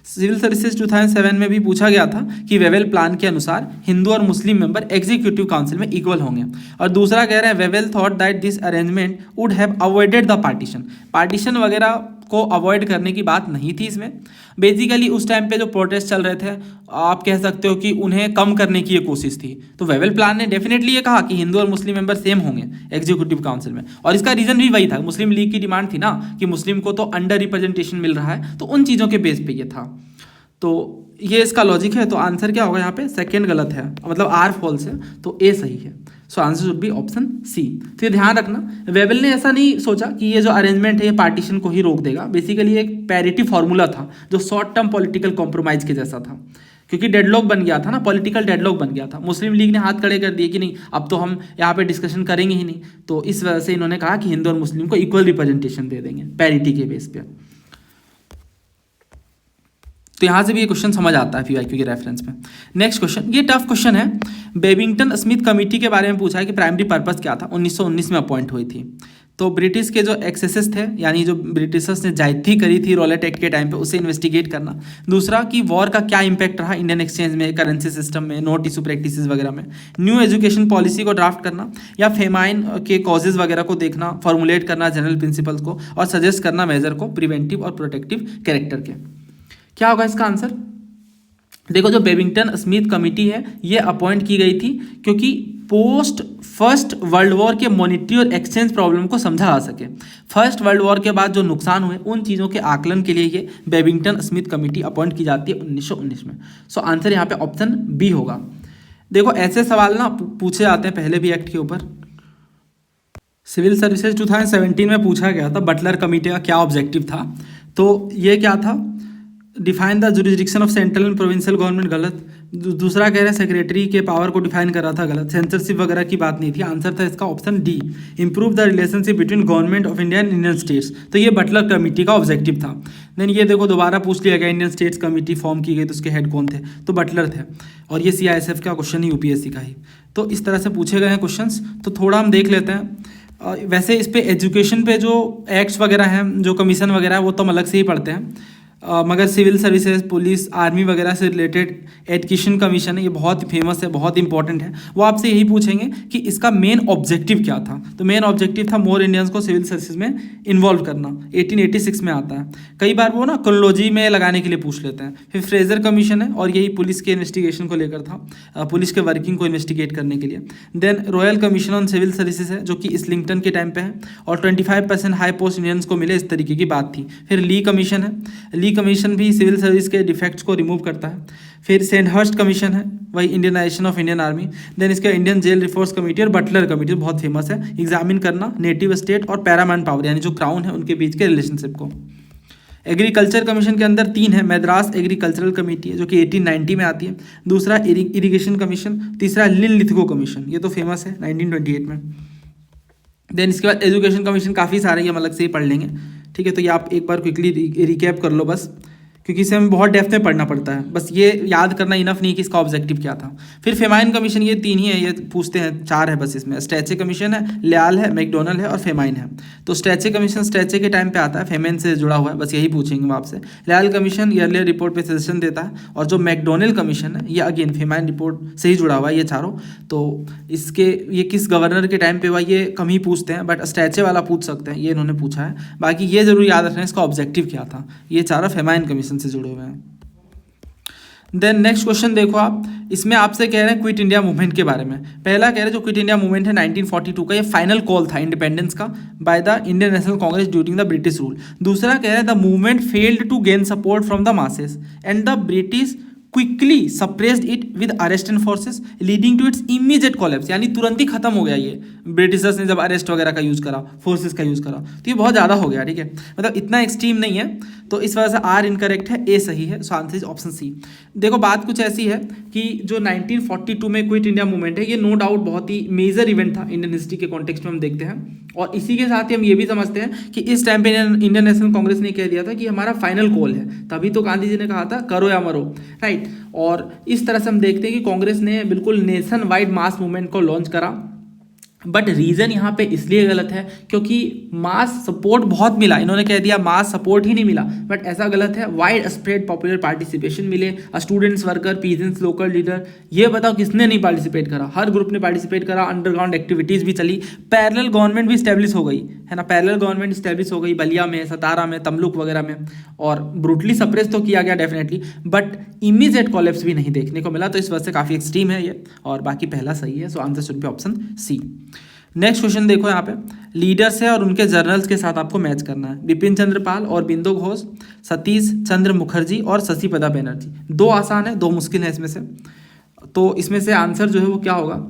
सिविल सर्विसेज 2007 में भी पूछा गया था कि वेवेल प्लान के अनुसार हिंदू और मुस्लिम मेंबर एग्जीक्यूटिव काउंसिल में इक्वल होंगे। और दूसरा कह रहे हैं Wavell thought that this arrangement would have avoided the partition वगैरह को अवॉइड करने की बात नहीं थी इसमें। बेसिकली उस टाइम पे जो प्रोटेस्ट चल रहे थे, आप कह सकते हो कि उन्हें कम करने की ये कोशिश थी। तो वेवेल प्लान ने डेफिनेटली ये कहा कि हिंदू और मुस्लिम मेंबर सेम होंगे एग्जीक्यूटिव काउंसिल में, और इसका रीजन भी वही था, मुस्लिम लीग की डिमांड थी ना कि मुस्लिम को तो अंडर रिप्रेजेंटेशन मिल रहा है, तो उन चीज़ों के बेस पे ये था। तो ये इसका लॉजिक है। तो आंसर क्या होगा यहाँ पे, सेकंड गलत है, मतलब आर फॉल्स है, तो ए सही है। So answer should be option C. फिर ध्यान रखना वेवेल ने ऐसा नहीं सोचा कि ये जो अरेंजमेंट है ये पार्टीशन को ही रोक देगा। बेसिकली एक पैरिटी फार्मूला था जो शॉर्ट टर्म पॉलिटिकल कॉम्प्रोमाइज के जैसा था, क्योंकि डेडलॉक बन गया था ना, पॉलिटिकल डेडलॉक बन गया था। मुस्लिम लीग ने हाथ खड़े कर दिए कि नहीं अब तो हम यहाँ पे डिस्कशन करेंगे ही नहीं, तो इस वजह से इन्होंने कहा कि हिंदू और मुस्लिम को इक्वल रिप्रेजेंटेशन दे देंगे पैरिटी के बेस पे। तो यहाँ से भी ये क्वेश्चन समझ आता है पीवाईक्यू के रेफरेंस में। नेक्स्ट क्वेश्चन, ये टफ क्वेश्चन है। बेबिंगटन स्मिथ कमेटी के बारे में पूछा है कि प्राइमरी पर्पस क्या था, 1919 में अपॉइंट हुई थी। तो ब्रिटिश के जो एक्सेसेस थे, यानी जो ब्रिटिशर्स ने ज्यादती करी थी रॉलेट एक्ट के टाइम पे, उसे इन्वेस्टिगेट करना। दूसरा कि वॉर का क्या इंपैक्ट रहा इंडियन एक्सचेंज में, करेंसी सिस्टम में, नोट इशू प्रैक्टिसेस वगैरह में। न्यू एजुकेशन पॉलिसी को ड्राफ्ट करना, या फेमाइन के कॉजेज वगैरह को देखना, फॉर्मुलेट करना जनरल प्रिंसिपल्स को, और सजेस्ट करना मेजर को प्रिवेंटिव और प्रोटेक्टिव कैरेक्टर के। क्या होगा इसका आंसर, देखो जो बेबिंगटन स्मिथ कमेटी है ये अपॉइंट की गई थी क्योंकि पोस्ट फर्स्ट वर्ल्ड वॉर के मॉनिटरी और एक्सचेंज प्रॉब्लम को समझा जा सके। फर्स्ट वर्ल्ड वॉर के बाद जो नुकसान हुए उन चीज़ों के आकलन के लिए ये बेबिंगटन स्मिथ कमेटी अपॉइंट की जाती है 1919 में। सो आंसर यहाँ पे ऑप्शन बी होगा। देखो ऐसे सवाल ना पूछे जाते हैं पहले भी एक्ट के ऊपर। सिविल सर्विसेज 2017 में पूछा गया था बटलर कमेटी का क्या ऑब्जेक्टिव था, तो ये क्या था, define the jurisdiction of central and provincial government, गलत। दूसरा कह रहे हैं सेक्रेटरी के पावर को डिफाइन कर रहा था, गलत। सेंसरशिप वगैरह की बात नहीं थी, आंसर था इसका option D, improve the relationship between government of India and Indian states. तो ये बटलर कमेटी का ऑब्जेक्टिव था। देन ये देखो दोबारा पूछ लिया गया इंडियन स्टेट्स कमेटी फॉर्म की गई तो उसके हेड कौन थे, तो बटलर थे, और ये CISF का क्वेश्चन ही UPSC का ही। तो इस तरह से पूछे गए हैं क्वेश्चंस। तो थोड़ा हम देख लेते हैं। वैसे इस पे एजुकेशन पे जो एक्ट्स वगैरह हैं, जो कमीशन वगैरह है, वो तो हम अलग से ही पढ़ते हैं। मगर सिविल सर्विसेज, पुलिस, आर्मी वगैरह से रिलेटेड एजुकेशन कमीशन है, ये बहुत फेमस है, बहुत इंपॉर्टेंट है। वो आपसे यही पूछेंगे कि इसका मेन ऑब्जेक्टिव क्या था। तो मेन ऑब्जेक्टिव था मोर इंडियंस को सिविल सर्विसेज में इन्वॉल्व करना। 1886 में आता है। कई बार वो ना क्रोनोलॉजी में लगाने के लिए पूछ लेते हैं। फिर फ्रेजर कमीशन है, और यही पुलिस के इन्वेस्टिगेशन को लेकर था, पुलिस के वर्किंग को इन्वेस्टिगेट करने के लिए। Then royal commission on civil services है, जो कि इस्लिंगटन के टाइम पे है, और 25% हाई पोस्ट इंडियंस को मिले, इस तरीके की बात थी। फिर ली कमीशन है, ली कमीशन भी सिविल सर्विस के डिफेक्ट्स को रिमूव करता है। फिर सेंडहर्स्ट कमीशन है, वही Indianization of Indian army. Then इसका इंडियन जेल रिफॉर्म्स कमेटी और बटलर कमेटी बहुत फेमस है, एग्जामिन करना नेटिव स्टेट और पैरामाउंट पावर यानी जो क्राउन है उनके बीच के रिलेशनशिप को। एग्रीकल्चर कमीशन के अंदर 3 है। मैद्रास एग्रीकल्चरल कमेटी है, जो कि 1890 में आती है। दूसरा इरिगेशन कमीशन। तीसरा लिथगो कमीशन, ये तो फेमस है 1928 में। देन इसके बाद एजुकेशन कमीशन काफ़ी सारे, ये हम अलग से ही पढ़ लेंगे, ठीक है। तो ये आप एक बार क्विकली रिकैप कर लो बस, क्योंकि इसे हमें बहुत डेप्थ में पढ़ना पड़ता है। बस ये याद करना इनफ नहीं कि इसका ऑब्जेक्टिव क्या था। फिर फेमाइन कमीशन, ये 3 ही है, ये पूछते हैं, 4 है बस इसमें। स्टैचे कमीशन है, ल्याल है, मैकडोनल्ड है और फेमाइन है। तो स्टैचे कमीशन स्टैचे के टाइम पे आता है, फेमाइन से जुड़ा हुआ है, बस यही पूछेंगे वो आपसे। ल्याल कमीशन ईयरली रिपोर्ट पे सजेशन देता है, और जो मैकडोनल्ड कमीशन है ये अगेन फेमाइन रिपोर्ट से ही जुड़ा हुआ है, ये चारों। तो इसके ये किस गवर्नर के टाइम पे हुआ ये कम ही पूछते हैं, बट स्टैचे वाला पूछ सकते हैं, ये इन्होंने पूछा है। बाकी ये जरूर याद रखना इसका ऑब्जेक्टिव क्या था। ये चारों फेमाइन कमीशन से जुड़े हुए हैं। देन नेक्स्ट क्वेश्चन देखो आप, इसमें आपसे कह रहे हैं क्विट इंडिया मूवमेंट के बारे में। पहला कह रहे हैं जो क्विट इंडिया मूवमेंट है 1942 का, ये फाइनल कॉल था इंडिपेंडेंस का by the Indian National Congress during the British rule. दूसरा कह रहे हैं the movement failed to gain support from the masses and the British quickly suppressed it with arrest and forces leading to its immediate collapse, यानी तुरंत ही खत्म हो गया ये, ब्रिटिशर्स ने जब अरेस्ट वगैरह का यूज़ करा, फोर्सेस का यूज़ करा, तो ये बहुत ज़्यादा हो गया, ठीक है। मतलब इतना एक्सट्रीम नहीं है, तो इस वजह से आर इनकरेक्ट है, ए सही है। So answer is option C. देखो बात कुछ ऐसी है कि जो 1942 में क्विट इंडिया मूवमेंट है, ये नो डाउट बहुत ही मेजर इवेंट था इंडियन हिस्ट्री के कॉन्टेक्स्ट में हम देखते हैं। और इसी के साथ ही हम ये भी समझते हैं कि इस टाइम पे इंडियन नेशनल कांग्रेस ने कह दिया था कि हमारा फाइनल कॉल है, तभी तो गांधी जी ने कहा था करो या मरो, राइट। और इस तरह से हम देखते हैं कि कांग्रेस ने बिल्कुल नेशन वाइड मास मूवमेंट को लॉन्च करा। बट रीज़न यहाँ पे इसलिए गलत है क्योंकि मास सपोर्ट बहुत मिला, इन्होंने कह दिया मास सपोर्ट ही नहीं मिला, बट ऐसा गलत है। वाइड स्प्रेड पॉपुलर पार्टिसिपेशन मिले, students, worker, peasants, local leader. ये बताओ किसने नहीं पार्टिसिपेट करा? हर ग्रुप ने पार्टिसिपेट करा, अंडरग्राउंड एक्टिविटीज़ भी चली, पैरेलल गवर्नमेंट भी स्टैब्लिश हो गई है ना, पैरेलल गवर्नमेंट स्टैब्लिश हो गई बलिया में, सतारा में, तमलुक वगैरह में, और ब्रूटली सप्रेस तो किया गया डेफिनेटली, बट इमीडिएट कॉलेप्स भी नहीं देखने को मिला। तो इस वजह से काफ़ी एक्सट्रीम है ये, और बाकी पहला सही है। So answer should be option C. Next question देखो यहाँ पे, लीडर्स है और उनके जर्नल्स के साथ आपको मैच करना है। बिपिन चंद्र पाल और बिंदु घोष, सतीश चंद्र मुखर्जी और शशिपदा बनर्जी। 2 आसान है, 2 मुश्किल है इसमें से। तो इसमें से आंसर जो है वो क्या होगा?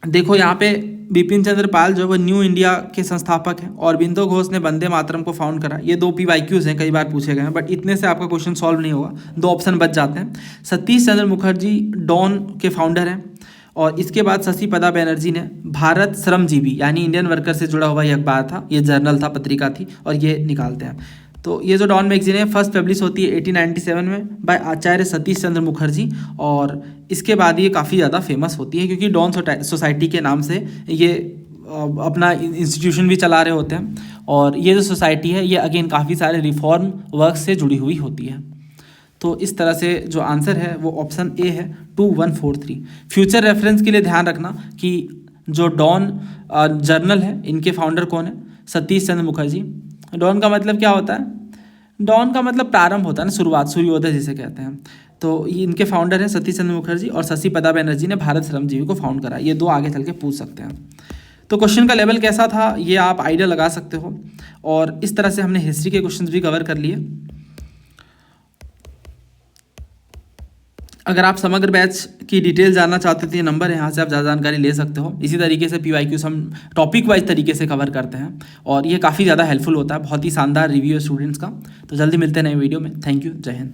देखो यहाँ पे बिपिन चंद्र पाल जो है वो न्यू इंडिया के संस्थापक हैं, और बिंदु घोष ने वंदे मातरम को फाउंड करा। ये 2 PYQs हैं, कई बार पूछे गए हैं, बट इतने से आपका क्वेश्चन सॉल्व नहीं होगा, 2 ऑप्शन बच जाते हैं। सतीश चंद्र मुखर्जी डॉन के फाउंडर हैं, और इसके बाद शशिपदा बनर्जी ने भारत श्रमजीवी यानी इंडियन वर्कर से जुड़ा हुआ ये अखबार था, ये जर्नल था, पत्रिका थी, और ये निकालते हैं। तो ये जो डॉन मैगजीन है फर्स्ट पब्लिश होती है 1897 में बाय आचार्य सतीश चंद्र मुखर्जी, और इसके बाद ये काफ़ी ज़्यादा फेमस होती है क्योंकि डॉन सोसाइटी के नाम से ये अपना इंस्टीट्यूशन भी चला रहे होते हैं। और ये जो सोसाइटी है ये अगेन काफ़ी सारे रिफॉर्म वर्क से जुड़ी हुई होती है। तो इस तरह से जो आंसर है वो ऑप्शन ए है 2143। फ्यूचर रेफरेंस के लिए ध्यान रखना कि जो डॉन जर्नल है इनके फाउंडर कौन है? सतीश चंद्र मुखर्जी। डॉन का मतलब क्या होता है? डॉन का मतलब प्रारंभ होता है ना, शुरुआत, सूर्योदय जिसे कहते हैं। तो ये इनके फाउंडर हैं सतीश चंद्र मुखर्जी, और शशिपदा बनर्जी ने भारत श्रमजीवी को फाउंड करा। ये 2 आगे चल के पूछ सकते हैं। तो क्वेश्चन का लेवल कैसा था ये आप आइडिया लगा सकते हो। और इस तरह से हमने हिस्ट्री के क्वेश्चन भी कवर कर लिए। अगर आप समग्र बैच की डिटेल जानना चाहते थे, ये नंबर है, यहाँ से आप ज़्यादा जानकारी ले सकते हो। इसी तरीके से PYQs हम टॉपिक वाइज तरीके से कवर करते हैं, और ये काफ़ी ज़्यादा हेल्पफुल होता है। बहुत ही शानदार रिव्यू है स्टूडेंट्स का। तो जल्दी मिलते हैं नए वीडियो में। थैंक यू, जय हिंद।